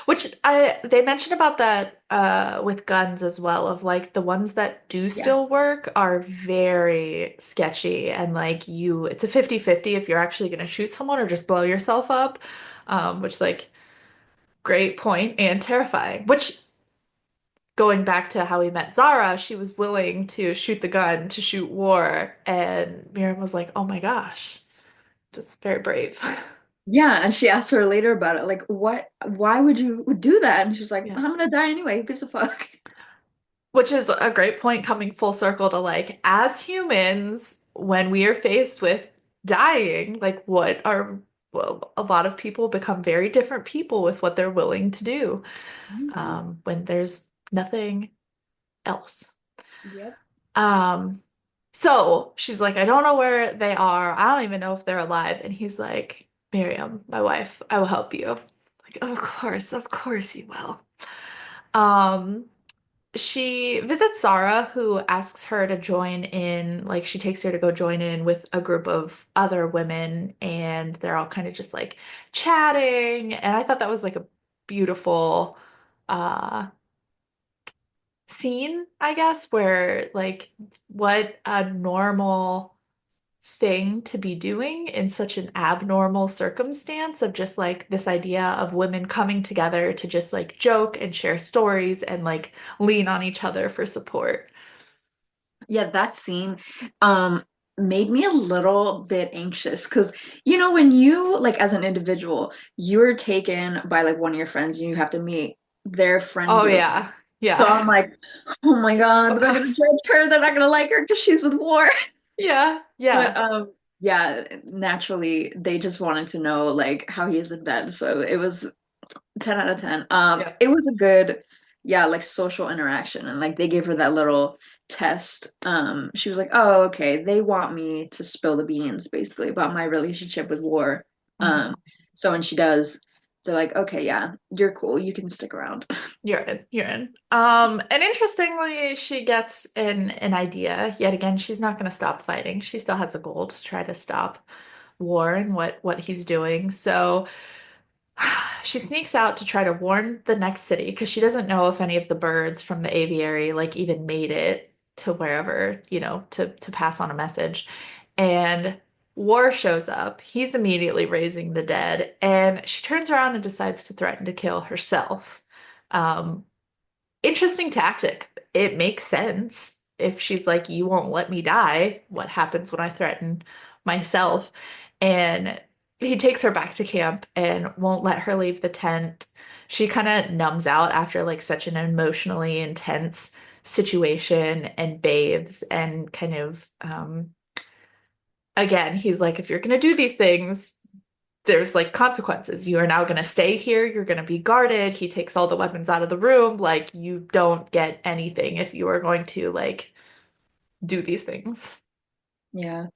Which I they mentioned about that with guns as well, of like the ones that do Yeah. still work are very sketchy, and like it's a 50-50 if you're actually going to shoot someone or just blow yourself up. Which like great point and terrifying. Which going back to how we met Zara, she was willing to shoot the gun to shoot war, and Miriam was like, "Oh my gosh, that's very brave." Yeah, and she asked her later about it, like, why would you do that? And she was like, Yeah. I'm gonna die anyway, who gives a fuck? Which is a great point coming full circle to like, as humans, when we are faced with dying, like, well, a lot of people become very different people with what they're willing to do Mhm. when there's nothing else. Yep. Um, so she's like, I don't know where they are. I don't even know if they're alive. And he's like, Miriam, my wife, I will help you. Like, of course you will. Um, she visits Sarah, who asks her to join in, like she takes her to go join in with a group of other women, and they're all kind of just like chatting. And I thought that was like a beautiful uh scene, I guess, where like what a normal thing to be doing in such an abnormal circumstance of just like this idea of women coming together to just like joke and share stories and like lean on each other for support. Yeah, that scene um made me a little bit anxious because when you like as an individual, you're taken by like one of your friends and you have to meet their friend Oh group. yeah. So Yeah. I'm like, oh my God, Oh they're God. gonna judge her, they're not gonna like her because she's with war. Yeah. But Yeah. yeah, naturally they just wanted to know like how he is in bed. So it was 10 out of 10. Yeah. It was a good, yeah, like social interaction. And like they gave her that little test. She was like, oh, okay, they want me to spill the beans basically about my relationship with war. Mhm. Um, so when she does, they're like, okay, yeah, you're cool. You can stick around. You're in. You're in. And interestingly, she gets an idea. Yet again, she's not going to stop fighting. She still has a goal to try to stop war and what he's doing. So she sneaks out to try to warn the next city because she doesn't know if any of the birds from the aviary like even made it to wherever, to pass on a message. And War shows up. He's immediately raising the dead, and she turns around and decides to threaten to kill herself. Um, Interesting tactic. It makes sense. If she's like, you won't let me die, what happens when I threaten myself? And he takes her back to camp and won't let her leave the tent. She kind of numbs out after like such an emotionally intense situation and bathes and kind of again, he's like, if you're gonna do these things, there's like consequences. You are now going to stay here. You're going to be guarded. He takes all the weapons out of the room. Like you don't get anything if you are going to like do these things. Yeah.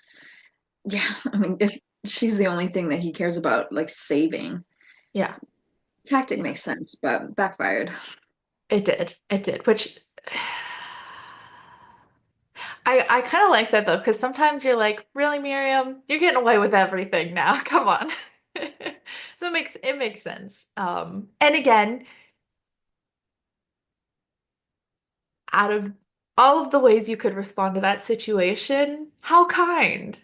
Yeah. I mean, if she's the only thing that he cares about, like saving, Yeah. tactic Yeah. makes sense, but backfired. It did. It did. Which I kind of like that though, because sometimes you're like, really, Miriam, you're getting away with everything now. Come on. So it makes sense. And again, out of all of the ways you could respond to that situation, how kind.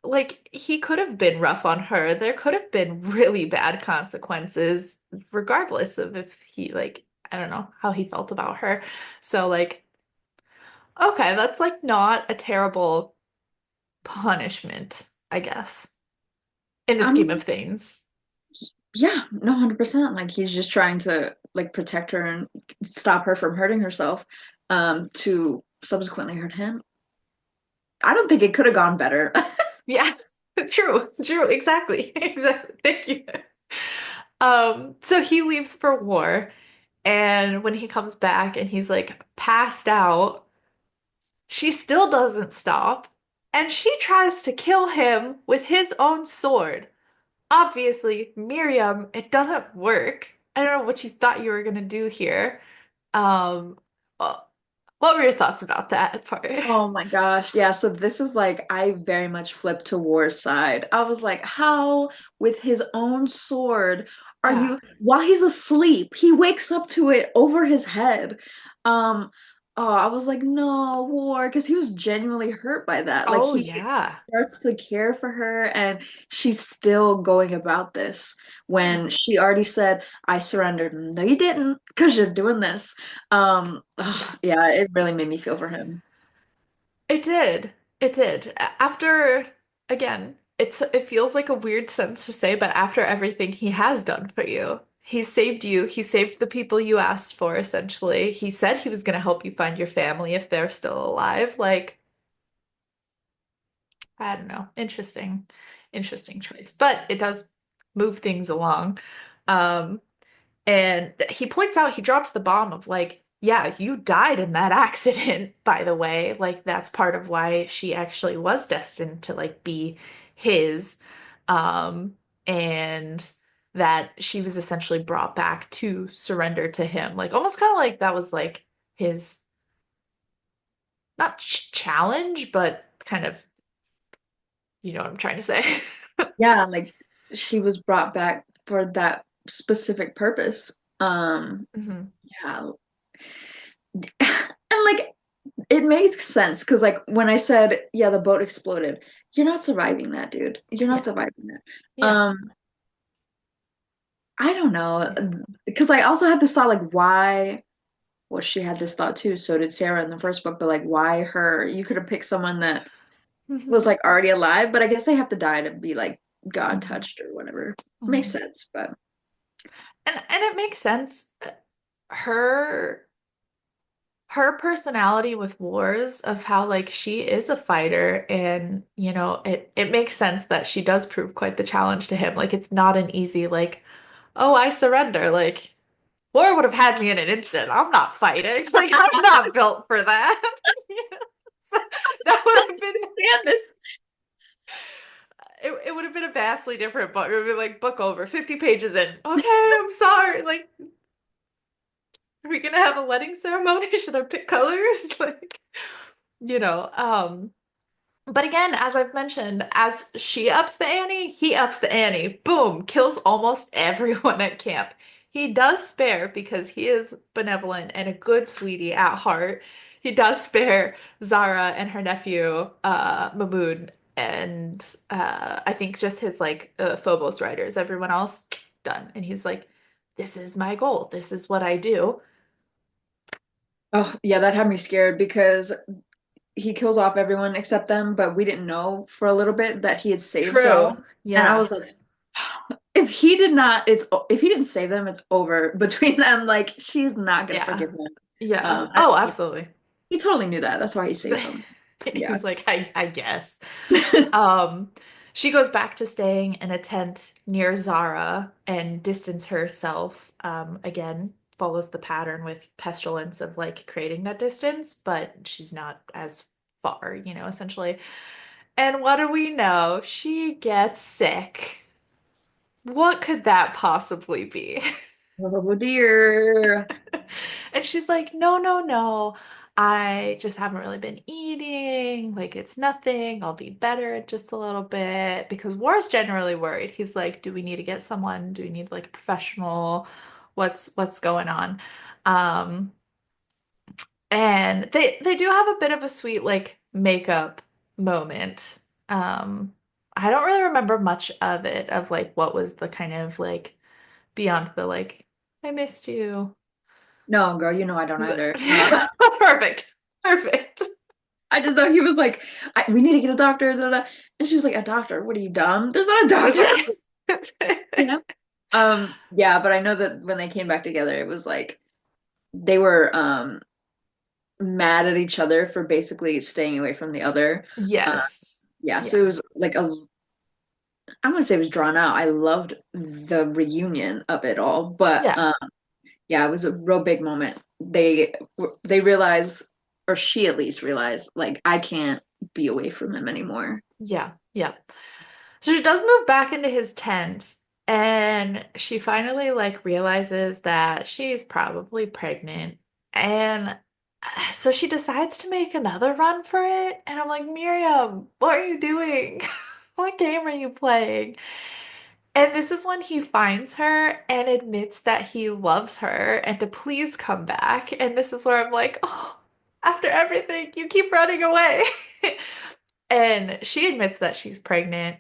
Like he could have been rough on her. There could have been really bad consequences, regardless of if he like I don't know how he felt about her. So like, okay, that's like not a terrible punishment, I guess, in the I scheme of mean, things. yeah, no, 100%. Like he's just trying to like protect her and stop her from hurting herself, to subsequently hurt him. I don't think it could have gone better. Yes, true, true, exactly, exactly. Thank you. So he leaves for war, and when he comes back and he's like passed out, she still doesn't stop, and she tries to kill him with his own sword. Obviously, Miriam, it doesn't work. I don't know what you thought you were gonna do here. Um, uh, what were your thoughts about that part? Oh my gosh. Yeah, so this is like I very much flipped to War's side. I was like, how with his own sword are Yeah. you while he's asleep, he wakes up to it over his head. Um oh, I was like, no, War, because he was genuinely hurt by that. Like Oh he yeah. starts to care for her and she's still going about this Yeah. when she already said, I surrendered. No, you didn't, because you're doing this. Yeah. Yeah, it really made me feel for him. It did. It did. After, again, it feels like a weird sentence to say, but after everything he has done for you, he saved you. He saved the people you asked for, essentially. He said he was going to help you find your family if they're still alive. Like, I don't know. Interesting, interesting choice. But it does move things along. Um, And he points out, he drops the bomb of like, yeah, you died in that accident, by the way. Like that's part of why she actually was destined to like be his. Um, and that she was essentially brought back to surrender to him. Like almost kind of like that was like his not challenge, but kind of, you know what I'm trying to say. Yeah, like she was brought back for that specific purpose. hmm Yeah. And like it makes sense because like when I said, yeah, the boat exploded, you're not surviving that, dude. You're not Yeah. surviving that. Yeah. I don't know. Yeah. Because I also had this thought, like, why, well, she had this thought too, so did Sarah in the first book, but like why her? You could have picked someone that was hmm like already alive, but I guess they have to die to be like God hmm touched or whatever. Makes hmm sense, but And it makes sense. Her her personality with wars of how like she is a fighter and you know it makes sense that she does prove quite the challenge to him. Like it's not an easy like, oh, I surrender. Like war would have had me in an instant. I'm not fighting. Like I'm not built for that. So that would have been understand this. it would have been a vastly different book. It would be like book over, 50 pages in. Okay, I'm sorry. Like, are we gonna have a wedding ceremony? Should I pick colors? Like, you know, but again, as I've mentioned, as she ups the ante, he ups the ante. Boom, kills almost everyone at camp. He does spare because he is benevolent and a good sweetie at heart. He does spare Zara and her nephew, Mahmoud, and I think just his like Phobos riders. Everyone else done. And he's like, "This is my goal. This is what I do." Oh, yeah, that had me scared because he kills off everyone except them, but we didn't know for a little bit that he had saved Zara. True. And I Yeah. was like, if he did not, if he didn't save them, it's over between them. Like she's not gonna Yeah. forgive him. Yeah. Oh, Yeah, absolutely. he totally knew that. That's why he saved them. Yeah. He's like, I guess. Um, she goes back to staying in a tent near Zara and distance herself. Again, follows the pattern with pestilence of like creating that distance, but she's not as far, you know, essentially. And what do we know? She gets sick. What could that possibly be? Oh dear. And she's like, no, no, no. I just haven't really been eating. Like, it's nothing. I'll be better in just a little bit. Because War's generally worried. He's like, do we need to get someone? Do we need like a professional? What's going on? Um, and they do have a bit of a sweet like makeup moment. Um, I don't really remember much of it, of like what was the kind of like beyond the like, I missed you. No, girl, you know I don't either. Perfect. Perfect. I just thought he was like, we need to get a doctor. Da, da. And she was like, a doctor? What are you dumb? There's not a doctor. You know? Yeah, but I know that when they came back together, it was like they were mad at each other for basically staying away from the other. Uh, Yes. yeah, so it Yeah. was like I'm gonna say it was drawn out. I loved the reunion of it all, but Yeah. yeah, it was a real big moment. They realized, or she at least realized, like I can't be away from him anymore. Yeah. Yeah. So she does move back into his tent and she finally like realizes that she's probably pregnant. And so she decides to make another run for it. And I'm like, Miriam, what are you doing? What game are you playing? And this is when he finds her and admits that he loves her and to please come back. And this is where I'm like, oh, after everything, you keep running away. And she admits that she's pregnant.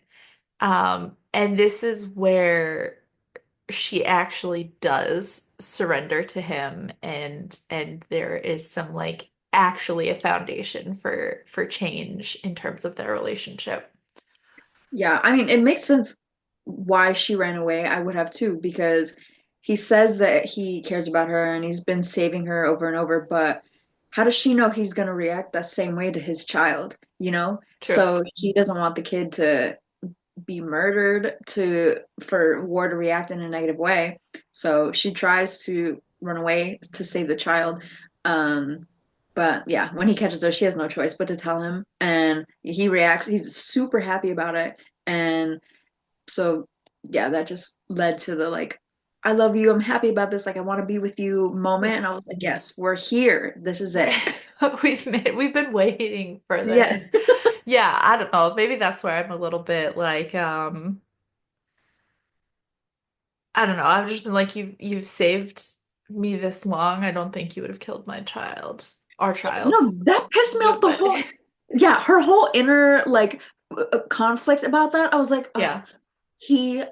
And this is where she actually does surrender to him and there is some like actually a foundation for change in terms of their relationship. Yeah, I mean, it makes sense why she ran away. I would have too, because he says that he cares about her and he's been saving her over and over, but how does she know he's going to react that same way to his child, you know? True. So she doesn't want the kid to be murdered for War to react in a negative way. So she tries to run away to save the child. Um, but yeah, when he catches her, she has no choice but to tell him. And he reacts, he's super happy about it. And so yeah, that just led to the like, I love you, I'm happy about this, like I want to be with you moment. Yeah. And I was like, yes, we're here. This is it. We've been waiting for Yeah. this. Yeah, I don't know. Maybe that's where I'm a little bit like I don't know. I've just been like you've saved me this long. I don't think you would have killed my child. Our child. No, that pissed me off Just the that. whole, yeah, her whole inner like conflict about that. I was like, oh, Yeah. he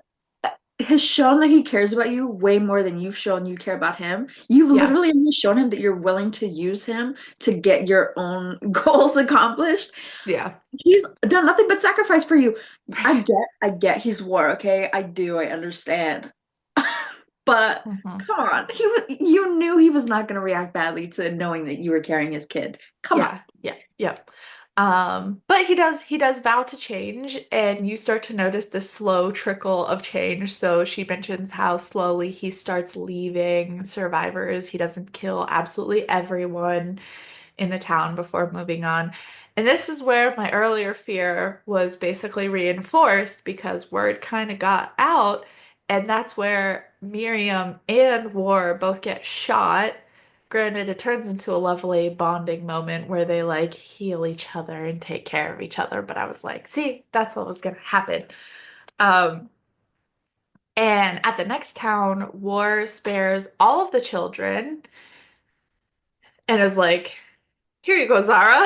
has shown that he cares about you way more than you've shown you care about him. You've Yeah. literally only shown him that you're willing to use him to get your own goals accomplished. Yeah. He's done nothing but sacrifice for you. I get he's war, okay? I do, I understand. But Mhm. come on, you knew he was not going to react badly to knowing that you were carrying his kid. Come on. Yeah, yeah, yeah. But he does vow to change, and you start to notice the slow trickle of change. So she mentions how slowly he starts leaving survivors. He doesn't kill absolutely everyone in the town before moving on. And this is where my earlier fear was basically reinforced because word kind of got out, and that's where Miriam and War both get shot. Granted, it turns into a lovely bonding moment where they like heal each other and take care of each other. But I was like, see, that's what was gonna happen. Um, and at the next town, War spares all of the children and is like, here you go, Zara.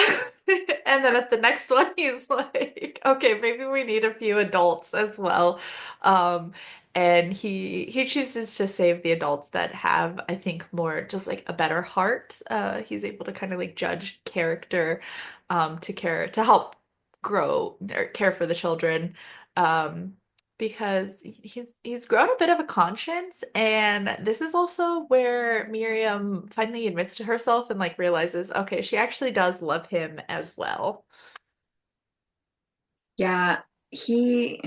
And then at the next one, he's like, okay, maybe we need a few adults as well. Um, and he chooses to save the adults that have, I think, more just like a better heart. He's able to kind of like judge character, to care to help grow or care for the children. Um, because he's grown a bit of a conscience, and this is also where Miriam finally admits to herself and like realizes, okay, she actually does love him as well. Yeah, he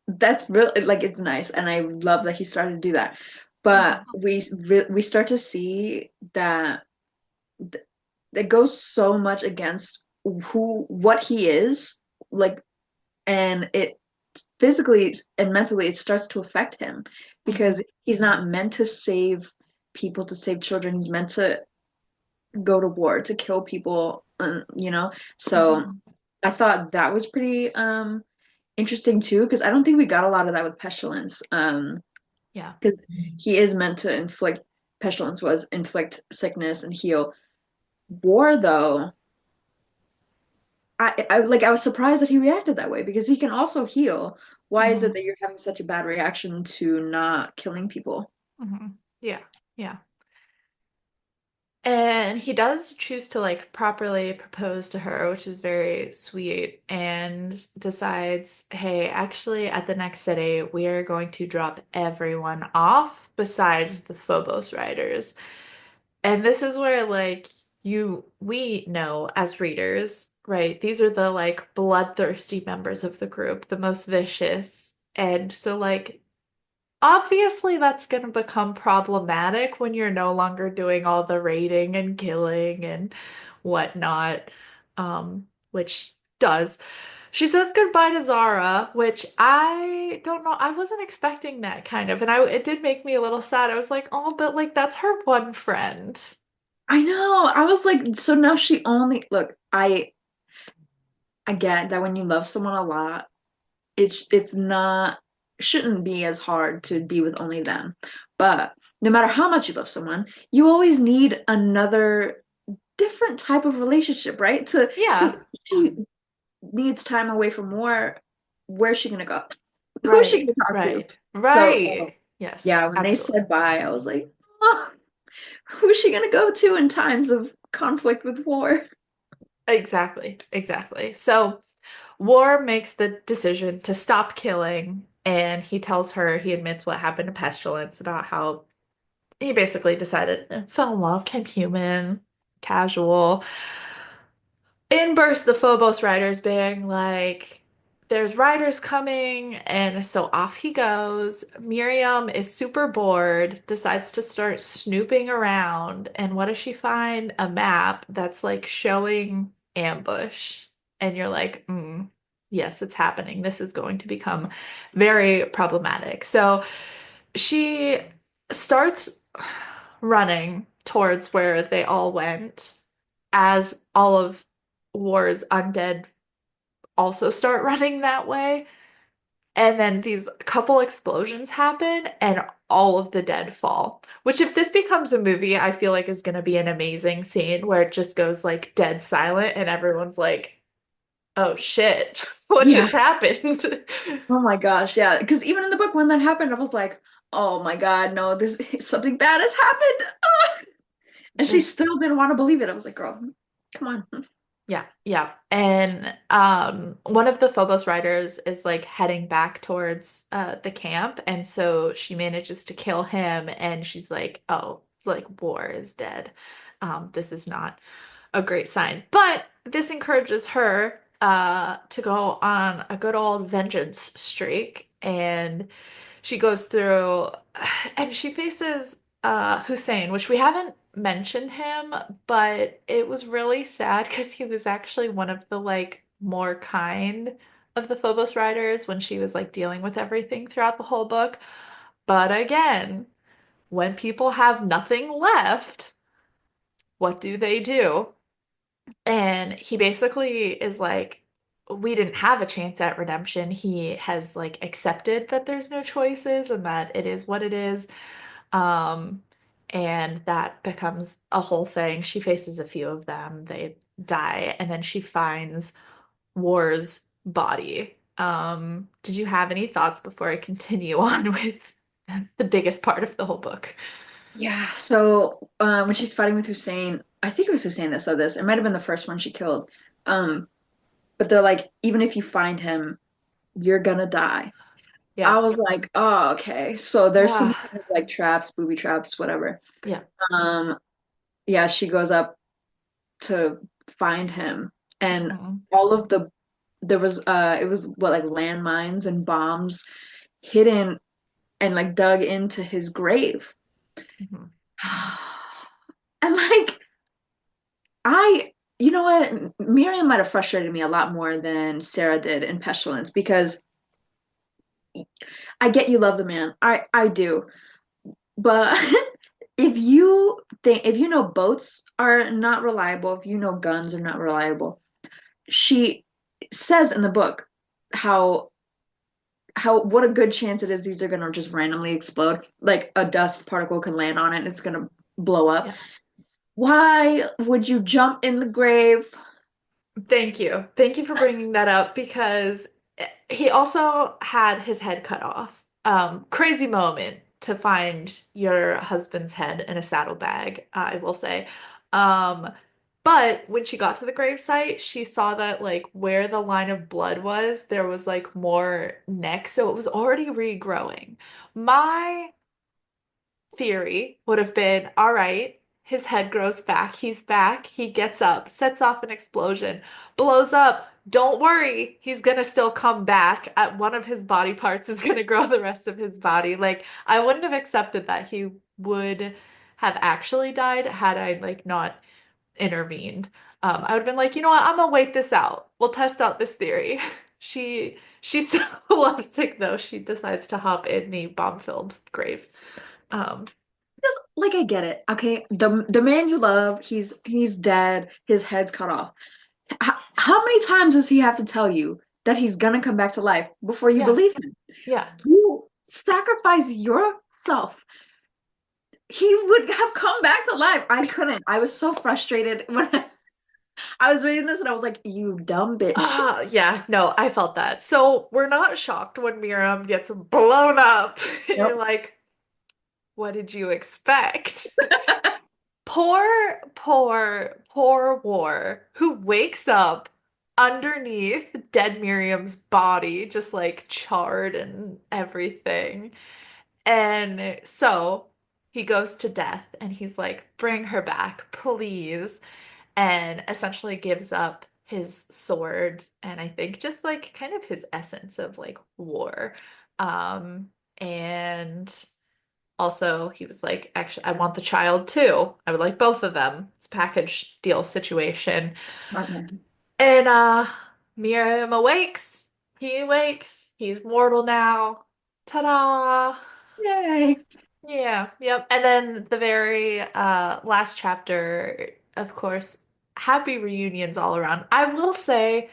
that's really like it's nice and I love that he started to do that. But Mhm. we start to see that it goes so much against what he is like, and it physically and mentally it starts to affect him Mhm. because he's not meant to save people, to save children. He's meant to go to war to kill people, so Mhm. I thought that was pretty interesting too, because I don't think we got a lot of that with pestilence, Yeah. because he is meant to inflict, pestilence was inflict sickness and heal. War though, I was surprised that he reacted that way because he can also heal. Why is it Mhm. that you're having such a bad reaction to not killing people? Mhm. Yeah. Yeah. And he does choose to like properly propose to her, which is very sweet, and decides, hey, actually, at the next city, we are going to drop everyone off besides the Phobos riders. And this is where like we know as readers, right? These are the like bloodthirsty members of the group, the most vicious. And so like obviously, that's going to become problematic when you're no longer doing all the raiding and killing and whatnot, which does. She says goodbye to Zara, which I don't know. I wasn't expecting that kind of, and it did make me a little sad. I was like, oh, but like that's her one friend. I know. I was like, so now she only look, I get that when you love someone a lot, it's not shouldn't be as hard to be with only them. But no matter how much you love someone, you always need another different type of relationship, right? To because Yeah, she needs time away from war, where's she gonna go? Who's she right, gonna talk to? right, So right. Yes, yeah, when they absolutely. said bye, I was like, oh, who's she gonna go to in times of conflict with war? Exactly, exactly. So War makes the decision to stop killing, and he tells her he admits what happened to Pestilence about how he basically decided, fell in love, became human, casual. In burst the Phobos riders, being like, there's riders coming, and so off he goes. Miriam is super bored, decides to start snooping around, and what does she find? A map that's like showing ambush. And you're like, yes, it's happening. This is going to become very problematic. So she starts running towards where they all went as all of War's undead also start running that way. And then these couple explosions happen and all of the dead fall. Which, if this becomes a movie, I feel like is going to be an amazing scene where it just goes like dead silent and everyone's like, oh shit, what Yeah. just happened? Oh my gosh, yeah. Because even in the book when that happened, I was like, oh my God, no, this something bad has happened. Ah! And she This still didn't want to believe it. I was like, girl, come on. Yeah, yeah. And one of the Phobos riders is like heading back towards the camp, and so she manages to kill him, and she's like, "Oh, like war is dead. This is not a great sign." But this encourages her to go on a good old vengeance streak, and she goes through and she faces Hussein, which we haven't mentioned him, but it was really sad because he was actually one of the like more kind of the Phobos riders when she was like dealing with everything throughout the whole book. But again, when people have nothing left, what do they do? And he basically is like, we didn't have a chance at redemption. He has like accepted that there's no choices and that it is what it is. Um, and that becomes a whole thing. She faces a few of them, they die, and then she finds War's body. Did you have any thoughts before I continue on with the biggest part of the whole book? Yeah, so when she's fighting with Hussein, I think it was Hussein that said this. It might have been the first one she killed. Um, but they're like, even if you find him, you're gonna die. I Yeah. was like, oh, okay. So there's some Ah, kind of like traps, booby traps, whatever. yeah. Um, yeah, she goes up to find him, and Mhm. all of there was it was what like landmines and bombs hidden and like dug into his grave. Mhm. And like you know what, Miriam might have frustrated me a lot more than Sarah did in Pestilence because I get you love the man. I do. But if you know boats are not reliable, if you know guns are not reliable, she says in the book how what a good chance it is these are gonna just randomly explode. Like a dust particle can land on it and it's gonna blow up. Yeah. Why would you jump in the grave? Thank you. Thank you for bringing that up because he also had his head cut off. Crazy moment to find your husband's head in a saddlebag, I will say. Um, but when she got to the gravesite, she saw that like where the line of blood was, there was like more neck, so it was already regrowing. My theory would have been, all right, his head grows back, he's back, he gets up, sets off an explosion, blows up. Don't worry, he's gonna still come back. At one of his body parts is gonna grow the rest of his body. Like, I wouldn't have accepted that he would have actually died had I like not intervened. I would have been like, you know what, I'm gonna wait this out. We'll test out this theory. She's so lovesick though, she decides to hop in the bomb-filled grave. Um, Just like I get it. Okay. The man you love, he's dead, his head's cut off. How many times does he have to tell you that he's gonna come back to life before you yeah, believe him? yeah. You sacrifice yourself. He would have come back to life. I couldn't. I was so frustrated when I was reading this and I was like, you dumb bitch. Yeah, no, I felt that. So we're not shocked when Miriam gets blown up. And you're Yep. like, what did you expect? Poor War, who wakes up underneath dead Miriam's body, just like charred and everything. And so he goes to death and he's like, bring her back, please. And essentially gives up his sword and I think just like kind of his essence of like war. And also he was like, actually, I want the child too. I would like both of them. It's a package deal situation. Smart man. And Miriam awakes. He awakes. He's mortal now. Ta-da! Yay. Yeah, yep. And then the very last chapter, of course, happy reunions all around. I will say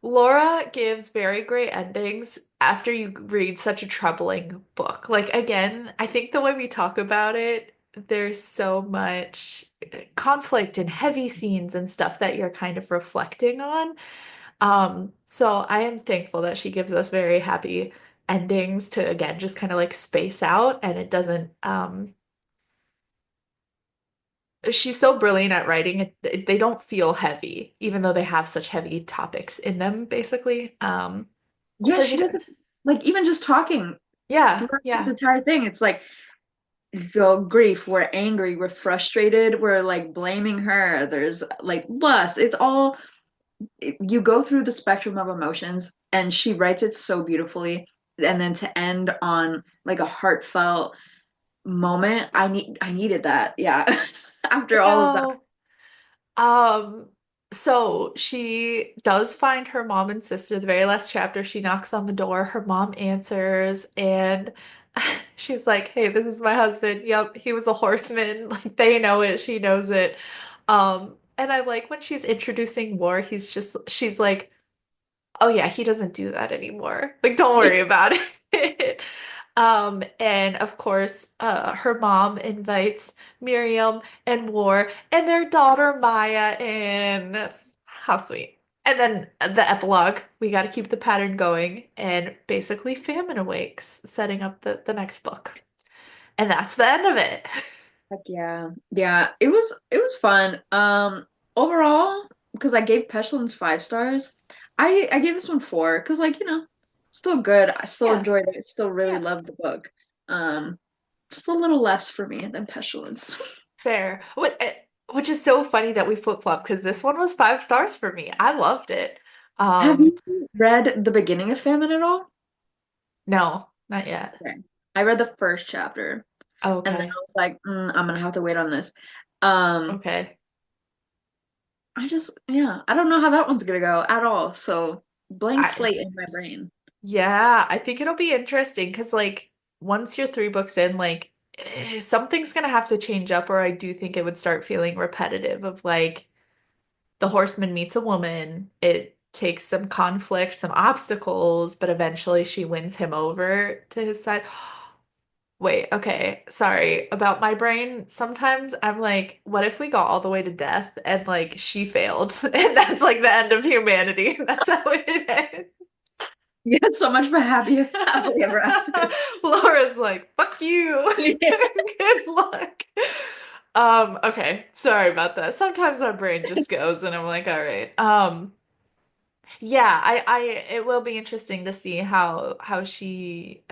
Laura gives very great endings after you read such a troubling book. Like again, I think the way we talk about it, there's so much conflict and heavy scenes and stuff that you're kind of reflecting on. So I am thankful that she gives us very happy endings to again just kind of like space out and it doesn't she's so brilliant at writing they don't feel heavy even though they have such heavy topics in them basically. Yeah, So she she does. doesn't like even just talking Yeah, throughout this yeah. entire thing. It's like we feel grief, we're angry, we're frustrated, we're like blaming her. There's like lust. It's all you go through the spectrum of emotions, and she writes it so beautifully. And then to end on like a heartfelt moment, I needed that. Yeah. I After all of that. know. Um, so she does find her mom and sister. The very last chapter, she knocks on the door. Her mom answers, and she's like, "Hey, this is my husband. Yep, he was a horseman. Like they know it. She knows it." And I like when she's introducing War. She's like, "Oh yeah, he doesn't do that anymore. Like, don't worry about it." And of course, her mom invites Miriam and War and their daughter Maya in. How sweet. And then the epilogue, we got to keep the pattern going. And basically, famine awakes, setting up the next book. And that's the end of it. Heck yeah. Yeah, it was fun. Overall, because I gave Pestilence 5 stars, I gave this one 4 because like, still good. I still Yeah, enjoyed it. Still really yeah, loved the book. Um, just a little less for me than Pestilence. fair. Which is so funny that we flip-flop because this one was 5 stars for me. I loved it. Have Um, you read the beginning of Famine at all? no, not yet. Okay. I read the first chapter and then Okay. I was like, I'm gonna have to wait on this. Um, Okay. yeah, I don't know how that one's gonna go at all. So blank I slate in my brain. Yeah, I think it'll be interesting because like once you're 3 books in, like something's gonna have to change up, or I do think it would start feeling repetitive of like the horseman meets a woman, it takes some conflict, some obstacles, but eventually she wins him over to his side. Wait, okay, sorry about my brain. Sometimes I'm like, what if we got all the way to death and like she failed and that's like the end of humanity and that's how it ends. Yeah, so much for happily ever after. Laura's like, fuck you. Yeah. Good luck. Okay. Sorry about that. Sometimes my brain just goes and I'm like, all right. Yeah, it will be interesting to see how she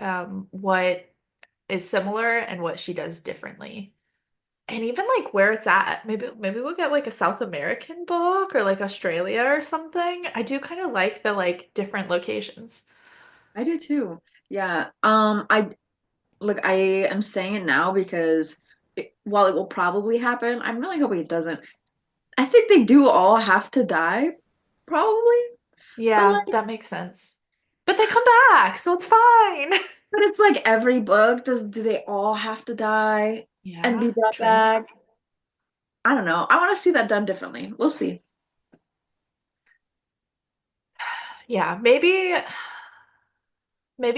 what is similar and what she does differently. And even like where it's at. Maybe we'll get like a South American book or like Australia or something. I do kind of like the like different locations. I do too. Yeah. I look, I am saying it now because while it will probably happen, I'm really hoping it doesn't. I think they do all have to die, probably. But Yeah, like, that makes sense. But they come back, so it's fine. but it's like every book, do they all have to die and be Yeah, brought true. back? I don't know. I want to see that done differently. We'll see. Yeah, maybe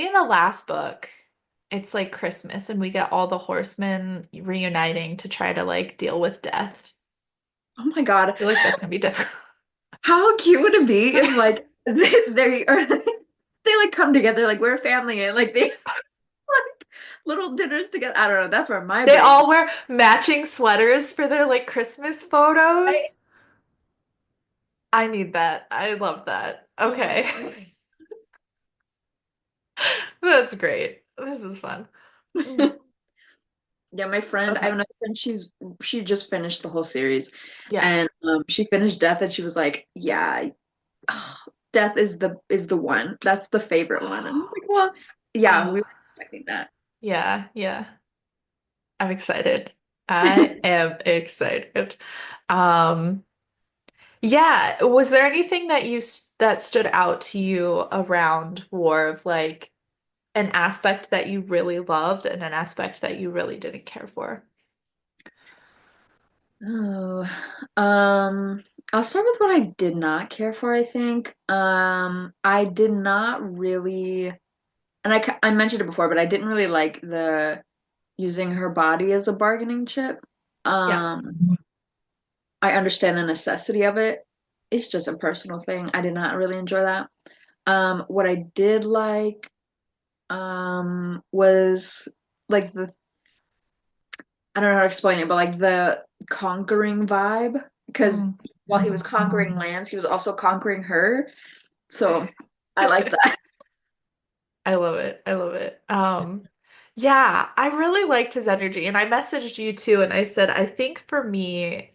in the last book, it's like Christmas and we get all the horsemen reuniting to try to like deal with death. Oh my God. I feel like that's gonna be difficult. How cute would it be if like they are they like come together like we're a family and like they like little dinners together. I don't know. That's where my They brain goes. all wear matching sweaters for their like Christmas Right? photos. I need that. I love that. Okay. That's great. This is fun. Mm. Yeah, my friend, I have Okay. another friend, she just finished the whole series Yeah. and she finished Death and she was like, yeah, Death is the one. That's the favorite one. And I was like, well, yeah, we Oh, were expecting that. yeah, yeah. I'm excited. I am excited. Um, yeah, was there anything that that stood out to you around War of like an aspect that you really loved and an aspect that you really didn't care for? Oh, um, I'll start with what I did not care for, I think. I did not really, and I mentioned it before, but I didn't really like the using her body as a bargaining chip. Yeah. I understand the necessity of it. It's just a personal thing. I did not really enjoy that. What I did like, was like I don't know how to explain it, but like the conquering vibe. Because Mm. while he was conquering lands, he was also conquering her. So I like that. I love it. I love it. Yeah, I really liked his energy and I messaged you too and I said I think for me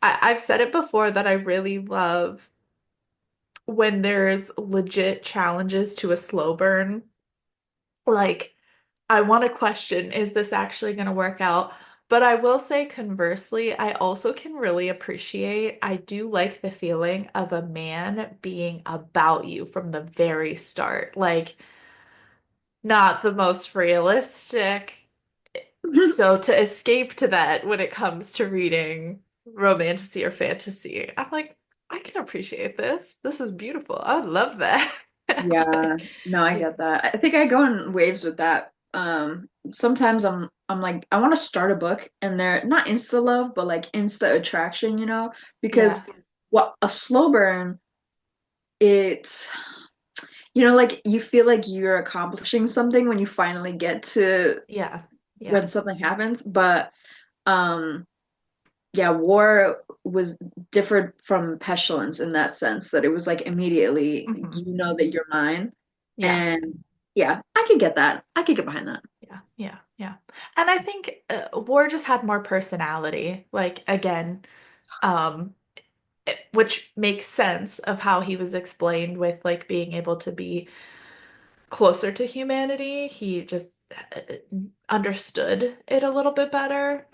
I've said it before that I really love when there's legit challenges to a slow burn. Like, I want to question, is this actually going to work out? But I will say, conversely, I also can really appreciate, I do like the feeling of a man being about you from the very start. Like, not the most realistic. So to escape to that when it comes to reading romantasy or fantasy, I'm like, I can appreciate this. This is beautiful. I would love that. Yeah, no, I Yeah. get that. I think I go in waves with that. Sometimes I'm like I want to start a book and they're not insta love, but like insta attraction, because Yeah. what a slow burn, it's like you feel like you're accomplishing something when you finally get to Yeah. when Yeah. something happens. But um yeah, war was different from pestilence in that sense that it was like immediately Hmm. you know that you're mine. Yeah. And yeah, I could get that. I could get behind that. Yeah. Yeah. Yeah. And I think War just had more personality. Like again, um, which makes sense of how he was explained with like being able to be closer to humanity. He just understood it a little bit better.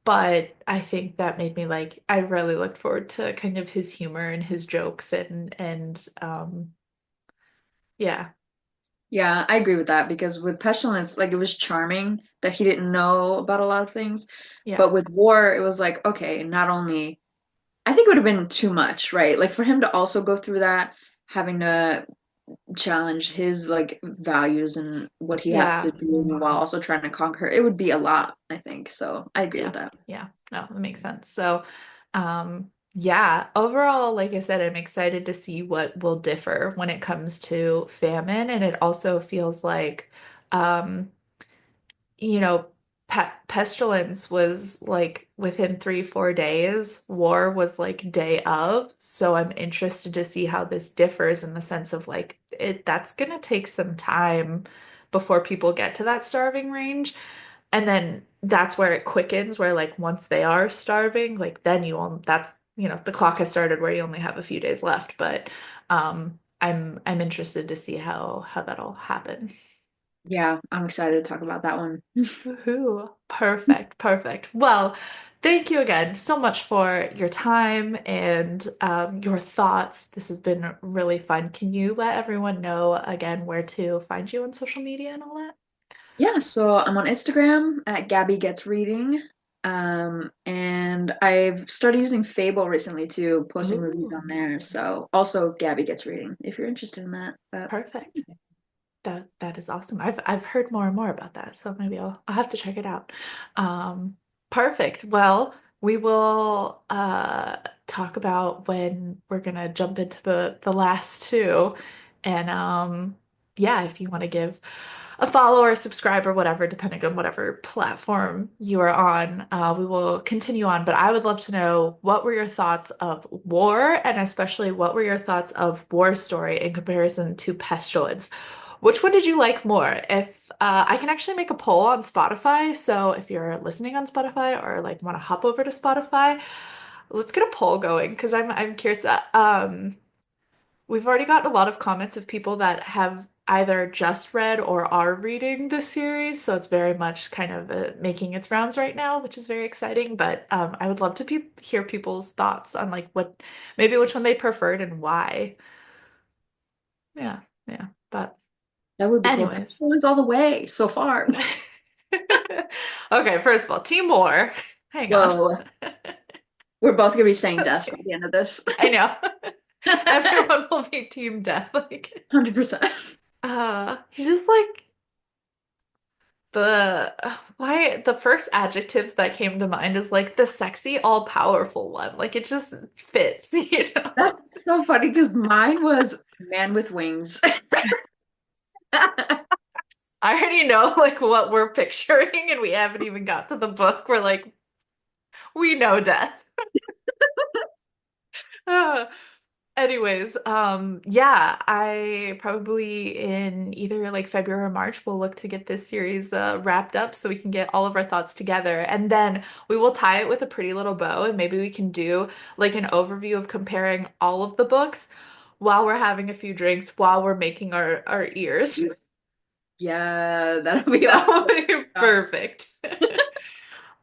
But I think that made me like I really looked forward to kind of his humor and his jokes and yeah, Yeah, I agree with that because with pestilence, like it was charming that he didn't know about a lot of things. yeah, But with war, it was like, okay, not only I think it would have been too much, right? Like for him to also go through that, having to challenge his like values and what he has to yeah, do while also trying to conquer. It would be a lot, I think. So I agree with yeah, that. yeah. No, that makes sense. So, yeah, overall, like I said, I'm excited to see what will differ when it comes to famine, and it also feels like, um, you know, Pestilence was like within 3, 4 days. War was like day of. So I'm interested to see how this differs in the sense of like that's gonna take some time before people get to that starving range. And then that's where it quickens, where like once they are starving, like then you on that's the clock has started where you only have a few days left. But I'm interested to see how that'll happen. Yeah, I'm excited to talk about that one. Woohoo. Perfect, perfect. Well, thank you again so much for your time and your thoughts. This has been really fun. Can you let everyone know again where to find you on social media and all that? Yeah, so I'm on Instagram at Gabby Gets Reading. And I've started using Fable recently too, posting reviews Ooh, on there. So also Gabby Gets Reading if you're interested in that. But perfect. That is awesome. I've heard more and more about that, so maybe I'll have to check it out. Um, Perfect. Well, we will talk about when we're gonna jump into the last two. And yeah, if you want to give a follow or subscribe or whatever, depending on whatever platform you are on, we will continue on. But I would love to know what were your thoughts of War, and especially what were your thoughts of War Story in comparison to Pestilence? Which one did you like more? If I can actually make a poll on Spotify, so if you're listening on Spotify or like want to hop over to Spotify, let's get a poll going because I'm curious. We've already gotten a lot of comments of people that have either just read or are reading this series, so it's very much kind of making its rounds right now, which is very exciting. But I would love to pe hear people's thoughts on like what maybe which one they preferred and why. Yeah, yeah. But that would be cool. anyways. Pestilence all the way so far. Okay, first of all, Team War. Hang on. Whoa. We're both gonna be saying death by the end of this. I know. Everyone will be Team Death. Like, 100%. he's just like why the first adjectives that came to mind is like the sexy, all-powerful one. Like it just fits, you know? That's so funny because mine was man with wings. I already know like what we're picturing, and we haven't even got to the book. We're like, we know death. Anyways, yeah, I probably in either like February or March will look to get this series wrapped up so we can get all of our thoughts together. And then we will tie it with a pretty little bow and maybe we can do like an overview of comparing all of the books while we're having a few drinks, while we're making our ears. Yeah, that'll be That awesome. would be perfect.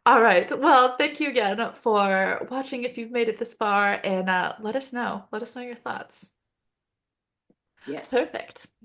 All right. Well, thank you again for watching if you've made it this far and let us know. Let us know your thoughts. Yes. Perfect.